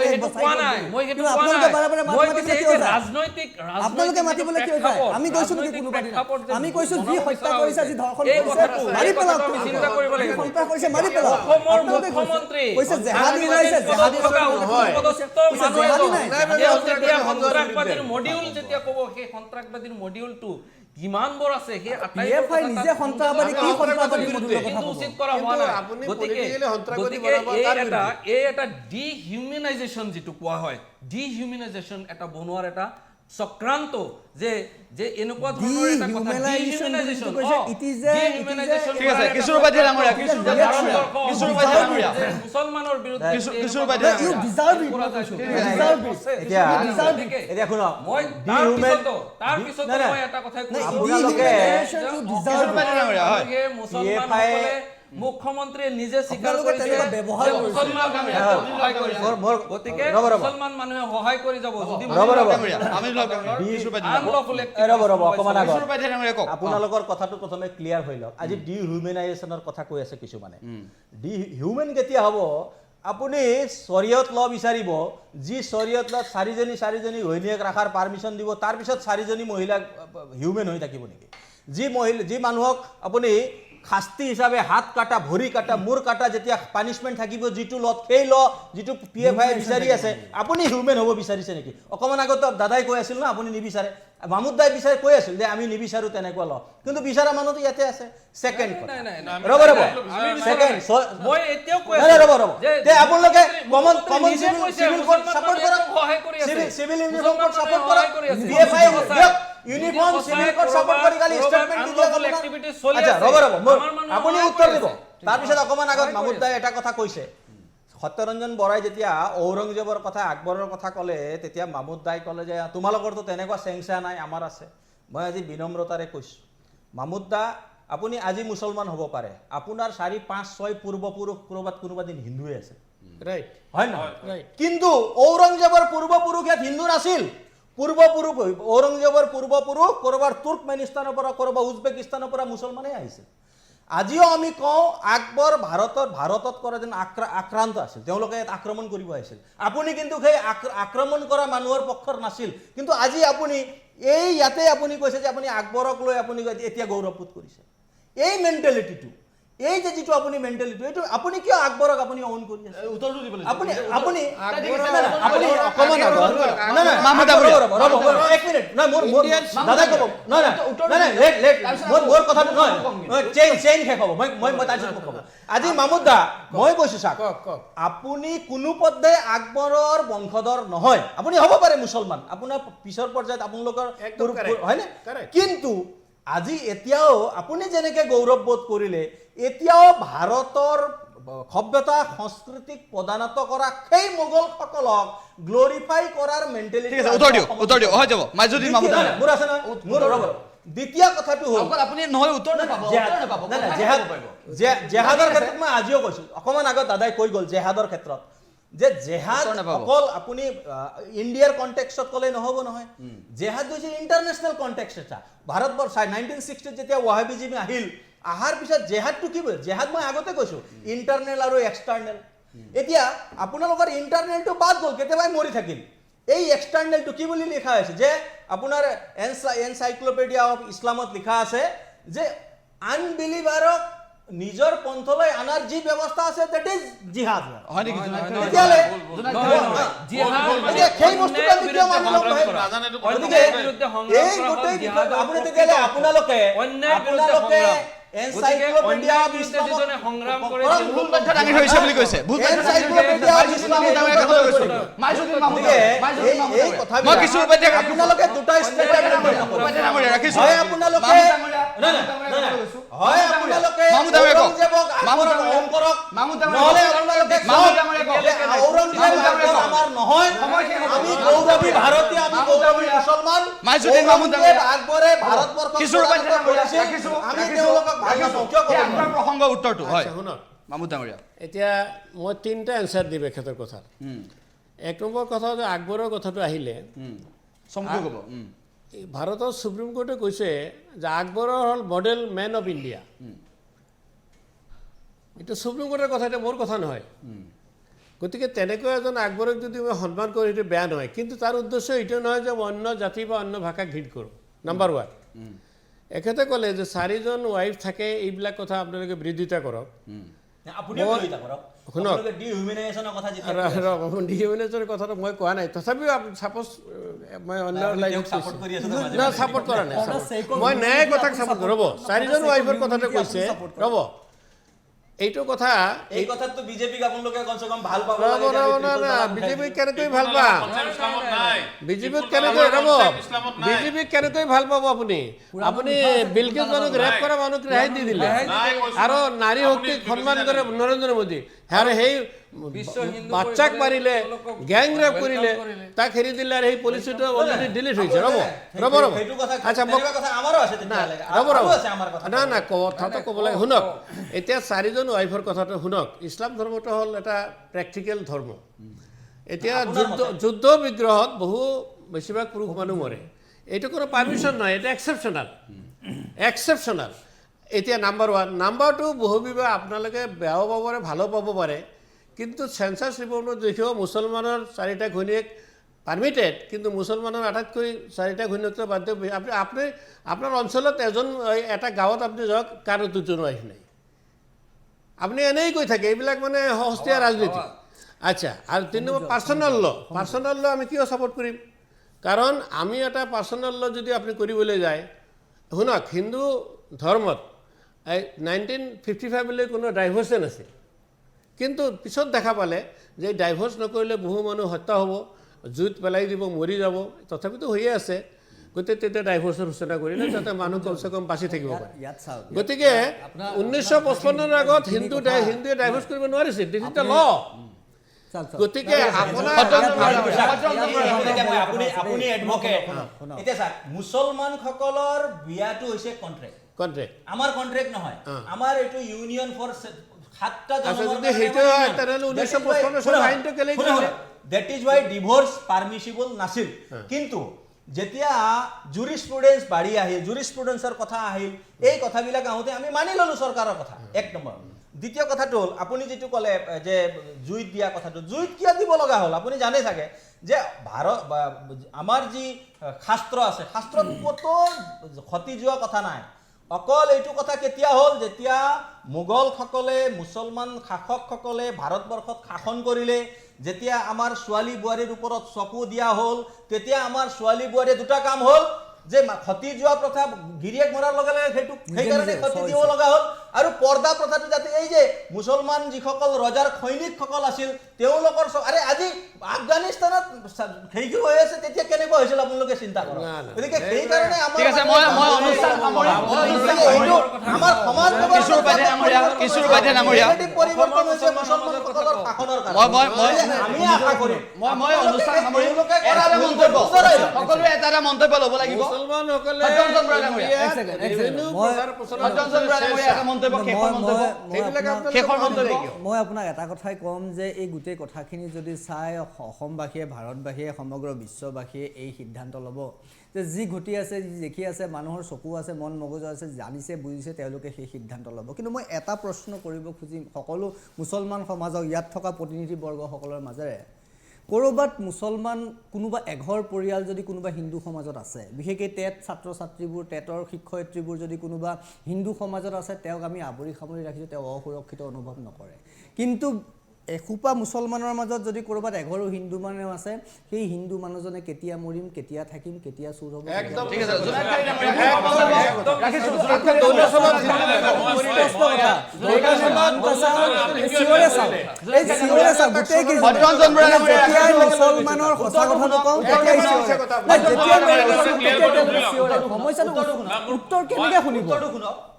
আপোনালোকে মাতিবলৈ কিয় যায় আমি কৈছোঁ নেকি কোনোবা দিনা আমি কৈছোঁ যি হত্যা কৰিছে যি ধৰ্ষণ কৰিছে মাৰি পেলাওক সন্ত্ৰাস কৰিছে মাৰি পেলাওক অসমৰ মুখ্যমন্ত্ৰী কৈছে জেহাদী ওলাইছে জেহাদী সন্ত্ৰাসবাদীৰ মডিউল যেতিয়া ক'ব সেই সন্ত্ৰাসবাদীৰ মডিউলটো কিমান বৰ আছে সেই আটাইবোৰ নিজে সন্ত্ৰাসবাদী কি সন্ত্ৰাসবাদী মডিউলৰ কথা উচিত কৰা হোৱা নাই গতিকে এই এটা ডিহিউমেনাইজেশ্যন যিটো কোৱা হয় ডিহিউমেনাইজেশ্যন এটা বনোৱাৰ এটা চক্ৰান্ত যে এনেকুৱা ধৰণৰ এটা কথা ডিহিউমেনাইজেশ্যন ঠিক আছে কিশোৰ উপাধ্যায় ডাঙৰীয়া মুছলমানৰ বিৰুদ্ধে এতিয়া শুনক মই তাৰপিছত মই এটা কথা কৈছোঁ মুখ্যমন্ত্ৰীয়ে নিজে স্বীকাৰ কৰিছে গতিকে মুছলমান মানুহে সহায় কৰি যাব যদি আপোনালোকৰ কথাটো প্ৰথমে ক্লিয়াৰ হৈ লওক আজি ডিহিউমেনাইজেশ্যনৰ কথা কৈ আছে কিছুমানে ডিহিউমেন কেতিয়া হ'ব আপুনি শৰীয়ত ল বিচাৰিব যি শৰীয়ত লত চাৰিজনী ঘৈণীয়েক ৰখাৰ পাৰ্মিশ্যন দিব তাৰপিছত 4জনী মহিলা হিউমেন হৈ থাকিব নেকি যি মানুহক আপুনি শাস্তি হিচাপে হাত কাটা ভৰি কাটা মূৰ কাটা যেতিয়া পানিছমেণ্ট থাকিব যিটো লত সেই ল যিটো PFI বিচাৰি আছে আপুনি হিউমেন হ'ব বিচাৰিছে নেকি অকমান আগত দাদাই কৈ আছিল না আপুনি নিবিচাৰে মাহমুদ দাই বিচাৰি কৈ আছিল যে আমি নিবিচাৰো তেনেকুৱা ল কিন্তু বিচাৰা মানুহটো ইয়াতে আছে সেকেন্ড নাই, নাই, নাই, ৰব সেকেন্ড মই এতিয়াও কৈ নাই ৰব তে আপোনালোকে কমন নিজে কৈছে, সিভিল কোড সাপোৰ্ট কৰক সহায় কৰি আছে। সিভিল ইউনিফৰ্ম কোড সাপোৰ্ট কৰক সহায় কৰি আছে। PFI সঁচাই। ইউনিফৰ্ম সিভিল কোড সাপোৰ্ট কৰি কালি ষ্টেটমেন্ট দি দিয়া unlawful activities চলি আচ্ছা আছে। ৰব আমাৰ মানুহ আপুনি সহায় উত্তৰ কৰি দিব আছে। তাৰপিছত অকমান আগত সহায় মাহমুদ কৰি দাই এটা কথা কৈছে সত্যৰঞ্জন বৰাই যেতিয়া ঔৰংজেবৰ কথা আকবৰৰ কথা ক'লে তেতিয়া মাহমুদ দাই ক'লে যে তোমালোকৰতো তেনেকুৱা চেংচা নাই আমাৰ আছে মই আজি বিনম্ৰতাৰে কৈছোঁ মাহমুদ দা আপুনি আজি মুছলমান হ'ব পাৰে আপোনাৰ 4, 5, 6 পূৰ্বপুৰুষ ক'ৰবাত কোনোবা দিন হিন্দুৱে আছে ৰাইট হয় না ৰাইট কিন্তু ঔৰংজেবৰ পূৰ্বপুৰুষ ইয়াত হিন্দু নাছিল পূৰ্বপুৰুষ ঔৰংজেবৰ পূৰ্বপুৰুষ ক'ৰবাৰ তুৰ্কমেনিস্তানৰ পৰা ক'ৰবাৰ উজবেকিস্তানৰ পৰা মুছলমানে আহিছিল আজিও আমি কওঁ আকবৰ ভাৰতত কৰা যেন আক্ৰান্ত আছিল তেওঁলোকে ইয়াত আক্ৰমণ কৰিব আহিছিল আপুনি কিন্তু সেই আক্ৰমণ কৰা মানুহৰ পক্ষৰ নাছিল কিন্তু আজি আপুনি এই ইয়াতে আপুনি কৈছে যে আপুনি আকবৰক লৈ আপুনি এতিয়া গৌৰৱবোধ কৰিছে এই মেণ্টেলিটিটো এই যে যিটো আপুনি মেণ্টেলিটি এইটো আপুনি কিয় আকবৰক আপুনি অন কৰি আছে উত্তৰটো দিব লাগিব আপুনি আপুনি অকমান মাহমুদ এক মিনিট নাই মোৰ দাদা ক'ব মোৰ কথাটো নহয় চেইন শেষ হ'ব মই তাৰপিছত ক'ব আজি মাহমুদ দা মই কৈছোঁ চাওক আপুনি কোনো পধ্যে আকবৰৰ বংশধৰ নহয় আপুনি হ'ব পাৰে মুছলমান আপোনাৰ পিছৰ পৰ্যায়ত আপোনালোকৰ হয়নে কিন্তু আজি এতিয়াও আপুনি যেনেকে গৌৰৱবোধ কৰিলে এতিয়াও ভাৰতৰ সভ্যতা সংস্কৃতিক প্ৰদানত কৰা সেই মোগলসকলক গ্লোৰিফাই কৰাৰ মেণ্টেলিটি ঠিক আছে উত্তৰ দিয়ক হৈ যাব মাজুদ্দিন মাহমুদ মোৰ আছে না মোৰ ৰ'ব দ্বিতীয় কথাটো হ'ল অকল আপুনি নহয় উত্তৰ নাপাব জেহাদৰ ক্ষেত্ৰত মই আজিও কৈছোঁ অকমান আগত দাদাই কৈ গ'ল জেহাদৰ ক্ষেত্ৰত যে জেহাদ অকল আপুনি ইণ্ডিয়াৰ কণ্টেক্সত ক'লে নহ'ব নহয় জেহাদ হৈছে ইণ্টাৰনেশ্যনেল কণ্টেক্সট এটা ভাৰতবৰ্ষ 1960 যেতিয়া ৱাহাবিজিম আহিল আহাৰ পিছত জেহাদটো কি বুজে জেহাদ মই আগতে কৈছোঁ ইণ্টাৰনেল আৰু এক্সটাৰ্নেল এতিয়া আপোনালোকৰ ইণ্টাৰনেলটো বাদ গ'ল কেতিয়াবাই মৰি থাকিল এই এক্সটাৰ্নেলটো কি বুলি লিখা হৈছে যে আপোনাৰ এনচাইক্লোপিডিয়া অফ ইছলামত লিখা আছে যে আনবিলিভাৰক নিজৰ পন্থলৈ আনাৰ যি ব্যৱস্থা আছে দ্যাট ইজ জিহাদ হয় নেকি তেতিয়াহ'লে সেই বস্তুটো আমি কিয় মানি ল'ম ভাই গতিকে এই গোটেই আপুনি তেতিয়াহ'লে আপোনালোকে এনচাইক্লোপিডিয়া অফ ইছলামত সংগ্ৰাম কৰে ভুল তথ্য দাঙি ধৰিছে বুলি কৈছে ভুল এনচাইক্লোপিডিয়া অফ ইছলামত মাজুদ্দিন মাহমুদ এই কথা মই কিছু উপাধ্যায় আপোনালোকে দুটা ষ্টেটমেণ্ট ৰাখিছো হয় আপোনালোকে হয় আপোনালোকে ঔৰংজেবক আকবৰক অন কৰক নহলে আপোনালোকে ঔৰংজেব আমাৰ নহয় আমি গৌৰৱী ভাৰতীয় আমি গৌৰৱী মুছলমান মাজুদ্দিন মাহমুদ আকবৰে ভাৰতবৰ্ষক ৰাখিছো আমি তেওঁলোকক ভাল নাপাওঁ কিয় ক'ব আপোনাৰ প্ৰসংগ উত্তৰটো হয় শুনক মাহমুদ ডাঙৰীয়া এতিয়া মই 3টা এনচাৰ দিম এখেতৰ কথাৰ এক নম্বৰ কথা যে আকবৰৰ কথাটো আহিলে চমকু ক'ব ভাৰতৰ সুপ্ৰিম কোৰ্টে কৈছে যে আকবৰৰ হ'ল মডেল মেন অফ ইণ্ডিয়া এইটো সুপ্ৰিম কোৰ্টৰ কথা এটা মোৰ কথা নহয় গতিকে তেনেকৈ এজন আকবৰক যদি মই সন্মান কৰোঁ সেইটো বেয়া নহয় কিন্তু তাৰ উদ্দেশ্য এইটো নহয় যে মই অন্য জাতি বা অন্য ভাষাক ঘৃণ কৰোঁ নাম্বাৰ 1 এখেতে ক'লে যে 4জন ৱাইফ থাকে এইবিলাক কথা আপোনালোকে বিৰোধিতা কৰক আপুনিও বিৰোধিতা কৰক শুনক ডিহিউমেনাইজেশ্যনৰ কথা যেতিয়া ডিহিউমেনাইজেশ্যনৰ কথাটো মই কোৱা নাই তথাপিও ছাপ'জ মই অন্য লাইফক ছাপোৰ্ট কৰি আছো না ছাপোৰ্ট কৰা নাই মই ন্যায় কথাক ছাপোৰ্ট ৰ'ব 4জন ৱাইফৰ কথাটো কৈছে ৰ'ব এইটো কথা এই কথাটো বিজেপিক আপোনালোকে কমসে কম ভাল পাব ৰ'ব বিজেপিক কেনেকৈ ভাল পাম বিজেপিক কেনেকৈ ৰ'ব বিজেপিক কেনেকৈ ভাল পাব আপুনি বিলকিছ মানুহক ৰেপ কৰা মানুহক ৰেহাই দি দিলে আৰু নাৰী শক্তিক সন্মান কৰে নৰেন্দ্ৰ মোদী আৰু সেই বাচ্চাক মাৰিলে গ্যাং ৰেপ কৰিলে তাক হেৰি দিলে আৰু সেই পলিচিটো অলৰেডি ডিলিট হৈছে ৰ'ব আচ্ছা মোক আমাৰো আছে তেতিয়াহ'লে না কথাটো ক'ব লাগে শুনক এতিয়া 4জন ৱাইফৰ কথাটো শুনক ইছলাম ধৰ্মটো হ'ল এটা প্ৰেক্টিকেল ধৰ্ম এতিয়া যুদ্ধ বিগ্ৰহত বহু বেছিভাগ পুৰুষ মানুহ মৰে এইটো কোনো পাৰ্মিশ্যন নহয় এটা এক্সেপশ্যনেল এতিয়া নাম্বাৰ 1 নাম্বাৰ 2 বহু বিবাহ আপোনালোকে বেয়াও পাব পাৰে ভালো পাব পাৰে কিন্তু চেঞ্চাছ ৰিপৰ্টত দেখিব মুছলমানৰ 4টা ঘৈণীয়েক পাৰ্মিটেড, কিন্তু মুছলমানৰ আটাইতকৈ 4টা ঘূৰ্ণিত্ব বাদ দিয়ে আপুনি আপোনাৰ অঞ্চলত এটা গাঁৱত আপুনি যাওক, কাৰো দুজন ৱাইফ নাই। আপুনি এনেই কৈ থাকে, এইবিলাক মানে সস্তীয়া ৰাজনীতি। আচ্ছা, আৰু 3 নম্বৰ পাৰ্চনেল ল আমি কিয় ছাপোৰ্ট কৰিম? কাৰণ আমি এটা পাৰ্চনেল ল যদি আপুনি কৰিবলৈ যায়, শুনক, হিন্দু ধৰ্মত 1955 কোনো ডাইভৰ্চে নাছিল, কিন্তু পিছত দেখা পালে যে ডাইভৰ্চ নকৰিলে বহু মানুহ হত্যা হ'ব, জুইত পেলাই দিব, মৰি যাব, তথাপিতো হৈয়ে আছে। গতিকে তেতিয়া ডাইভৰ্চৰ সূচনা কৰিলে যাতে মানুহ কমচে কম বাচি থাকিব পাৰে। গতিকে 1955 আগত হিন্দুৱে ডাইভৰ্চ কৰিব নোৱাৰিছিল, দিছ ইজ দ্য ল। গতিকে আপুনি এডভোকেট, এতিয়া চাওক, মুছলমানসকলৰ বিয়াটো হৈছে কন্ট্ৰেক্ট, আমাৰ কন্ট্ৰেক্ট নহয়, আমাৰ এইটো ইউনিয়ন ফৰ 7টা that is why divorce permissible নাছিল। কিন্তু যেতিয়া জুৰিস্প্ৰুডেন্স বাঢ়ি আহিল, জুৰিস্প্ৰুডেন্সৰ কথা আহিল, এই কথাবিলাক আহোঁতে আমি মানি ল'লোঁ চৰকাৰৰ কথা, 1 নম্বৰ। দ্বিতীয় কথাটো হ'ল, আপুনি যিটো ক'লে যে জুইত দিয়া কথাটো, জুইত কিয় দিব লগা হ'ল? আপুনি জানে চাগে যে আমাৰ যি শাস্ত্ৰ আছে, শাস্ত্ৰত ক'তো ক্ষতি যোৱা কথা নাই। অকল এইটো কথা কেতিয়া হ'ল, যেতিয়া মোগলসকলে, মুছলমান শাসকসকলে ভাৰতবৰ্ষত শাসন কৰিলে, যেতিয়া আমাৰ ছোৱালী বোৱাৰীৰ ওপৰত চকু দিয়া হ'ল, তেতিয়া আমাৰ ছোৱালী বোৱাৰীয়ে 2টা কাম হ'ল, যে ক্ষতি যোৱা প্ৰথা গিৰিয়েক মৰাৰ লগে লগে সেইকাৰণে ক্ষতি দিব লগা হ'ল, আৰু পৰ্দা প্ৰথাটো যাতে এই যে মুছলমান যিসকল ৰজাৰ সৈনিকসকল আছিল তেওঁলোকৰ, আৰে আজি আফগানিস্তানত সেইবোৰ হৈ আছে, তেতিয়া কেনেকুৱা হৈছিল আপোনালোকে চিন্তা কৰক। গতিকে সেইকাৰণে আমাৰ সমাজ পৰিৱৰ্তন হৈছে মুছলমানসকলৰ শাসনৰ কাৰণে। আমি আশা কৰিম সকলোৱে এটা মন্তব্য ল'ব লাগিব। মই আপোনাক এটা কথাই ক'ম যে এই গোটেই কথাখিনি যদি চাই অসমবাসীয়ে, ভাৰতবাসীয়ে, সমগ্ৰ বিশ্ববাসীয়ে এই সিদ্ধান্ত ল'ব যে যি ঘটি আছে, যি দেখি আছে, মানুহৰ চকু আছে, মন মগজু আছে, জানিছে বুজিছে, তেওঁলোকে সেই সিদ্ধান্ত ল'ব। কিন্তু মই এটা প্ৰশ্ন কৰিব খুজিম সকলো মুছলমান সমাজক, ইয়াত থকা প্ৰতিনিধিবৰ্গসকলৰ মাজেৰে, ক'ৰবাত মুছলমান কোনোবা এঘৰ পৰিয়াল যদি কোনোবা হিন্দু সমাজত আছে, বিশেষকৈ টেট ছাত্ৰ ছাত্ৰীবোৰ, টেটৰ শিক্ষয়িত্ৰীবোৰ যদি কোনোবা হিন্দু সমাজত আছে, তেওঁক আমি আৱৰি সামৰি ৰাখিছোঁ, তেওঁ অসুৰক্ষিত অনুভৱ নকৰে। কিন্তু এসোপা মুছলমানৰ মাজত যদি ক'ৰবাত এঘৰো হিন্দু মানুহ আছে, সেই হিন্দু মানুহজনে কেতিয়া মৰিম, কেতিয়া থাকিম, কেতিয়া চুৰ হ'ব, মুছলমানৰ সঁচা কথাটো কওঁ, সমস্যাটো উত্তৰ কেনেকৈ শুনিব,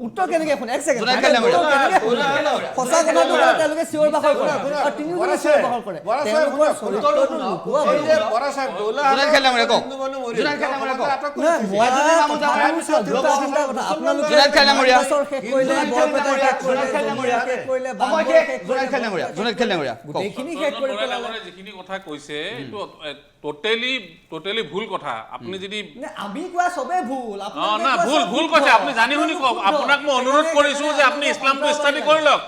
উত্তৰ কেনেকৈ শুনে? 1 ছেকেণ্ড, সঁচা কথাটো তেওঁলোকে চিঞৰ বাখৰ কৰে, তিনিওজনে চিঞৰ বাখৰ কৰে, তেওঁলোকৰ চৰিত্ৰটো লুকুওৱা হয়। যিখিনি কথা কৈছে এইটো টোটেলি ভুল কথা। আপুনি যদি আমি কোৱা চবেই ভুল, ভুল কৈছে, আপুনি জানি শুনি কওক। আপোনাক মই অনুৰোধ কৰিছো যে আপুনি ইছলামটো ষ্টাডি কৰি লওক।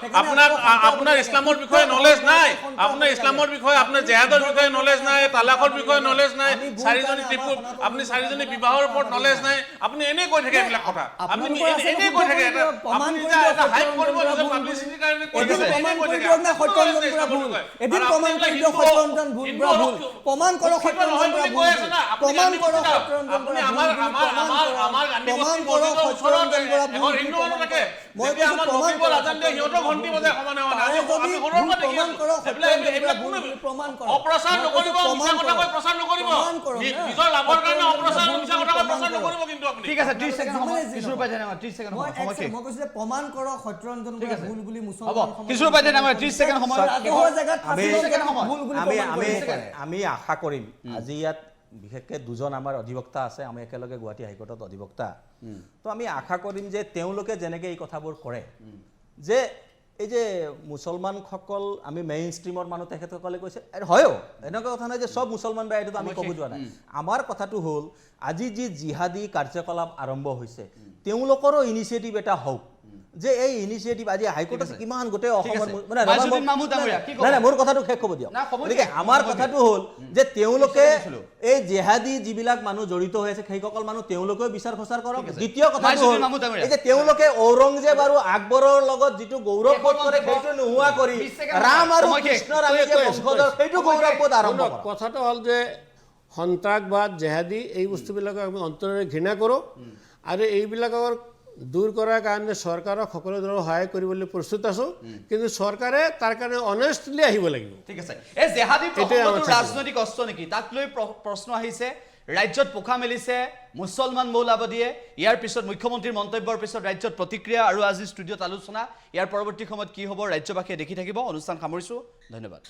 আপোনাৰ ইছলামৰ বিষয়ে নলেজ নাই, আপোনাৰ ইছলামৰ বিষয়ে, আপোনাৰ জেহাদৰ বিষয়ে নলেজ নাই, তালাকৰ বিষয়ে নলেজ নাই, আপুনি 4জনী বিবাহৰ ওপৰত নলেজ নাই, আপুনি এনেই কৈ থাকে এইবিলাক কথা, আপুনি এনেই কৈ থাকে। আপুনি এটা হাইপ কৰিব নিজে পাব্লিচিটিৰ কাৰণে কৈ থাকে, এনেই কৈ থাকে। এদিন প্ৰমাণ কৰি দিয়ক সত্যৰঞ্জন ভুল, প্ৰমাণ কৰক সত্যৰঞ্জন কৈ আছে না, আপুনি আমাৰ হিন্দু মানুহ থাকে, যেতিয়া আমাৰ নবীবোৰ আজান দিয়ে সিহঁতৰ ঘণ্টি বজাই সমানে সমানে। অপ্ৰচাৰ নকৰিব, মিছা কথা কৈ প্ৰচাৰ নকৰিব, নিজৰ লাভৰ কাৰণে অপ্ৰচাৰ মিছা কথা কৈ প্ৰচাৰ নকৰিব। কিন্তু আপুনি ঠিক আছে, 30 ছেকেণ্ড সময়, কিশোৰ পাই জানে 30 ছেকেণ্ড সময় মই কৈছো যে প্ৰমাণ কৰক সত্যৰঞ্জন ভুল বুলি মুছলমান হ'ব। কিশোৰ পাই জানে 30 ছেকেণ্ড সময়, আমি আশা কৰিম আজি ইয়াত বিশেষকৈ 2জন আমাৰ অধিবক্তা আছে, আমি একেলগে গুৱাহাটী হাইকোৰ্টত অধিবক্তা, তো আমি আশা কৰিম যে তেওঁলোকে যেনেকৈ এই কথাবোৰ কৰে, যে এই যে মুছলমানসকল, আমি মেইন ষ্ট্ৰীমৰ মানুহ, তেখেতসকলে কৈছে হয়ও এনেকুৱা কথা নাই যে চব মুছলমান বেয়া, এইটোতো আমি ক'ব যোৱা নাই। আমাৰ কথাটো হ'ল আজি যি জিহাদী কাৰ্যকলাপ আৰম্ভ হৈছে, তেওঁলোকৰো ইনিচিয়েটিভ এটা হওক, যে এই ইনিচিয়েটিভ আজি হাইকোৰ্টত কিমান গোটেই অসমৰ আছে। মানে মাজুদ্দিন মাহমুদ ডাঙৰীয়া, কি ক'ব? নাই মোৰ কথাটো শেষ হ'ব দিয়ক না, সময় গতিকে শেষ, আমাৰ সময় কথাটো হ'ল যে তেওঁলোকে শুনিছিলোঁ। এই জেহাদী যিবিলাক মানুহ জড়িত হৈ আছে সেইসকল মানুহ তেওঁলোকেও বিচাৰ খোচাৰ কৰক ঠিক আছে। দ্বিতীয় কথাটো মাজুদ্দিন হ'ল মাহমুদ ডাঙৰীয়া। এই যে তেওঁলোকে ঔৰংজেব আৰু আকবৰৰ লগত যিটো গৌৰৱবোধ কৰে সেইটো নোহোৱা কৰি 20 ছেকেণ্ড ৰাম আৰু সময় শেষ। কৃষ্ণৰ আমি যে বংশধৰ সেইটো গৌৰৱবোধ আৰম্ভ শুনক, কৰক কথাটো হ'ল যে সন্ত্ৰাসবাদ জেহাদী এই বস্তুবিলাকক আমি অন্তৰেৰে ঘৃণা কৰোঁ আৰু এইবিলাকৰ দূৰ কৰাৰ কাৰণে চৰকাৰক সকলো ধৰণৰ সহায় কৰিবলৈ প্ৰস্তুত আছোঁ কিন্তু চৰকাৰে তাৰ কাৰণে অনেষ্টলি আহিব লাগিব ঠিক আছে এই জেহাদী এইটোৱে আমাৰ প্ৰসংগটো থাকিব। ৰাজনৈতিক অস্ত্ৰ নেকি তাক লৈ প্ৰশ্ন আহিছে ৰাজ্যত পোখা মেলিছে মুছলমান মৌলবাদীয়ে ইয়াৰ পিছত মুখ্যমন্ত্ৰীৰ মন্তব্যৰ পিছত ৰাজ্যত প্ৰতিক্ৰিয়া আৰু আজি ষ্টুডিঅ'ত আলোচনা ইয়াৰ পৰৱৰ্তী সময়ত কি হ'ব ৰাজ্যবাসীয়ে দেখি থাকিব অনুষ্ঠান সামৰিছোঁ ধন্যবাদ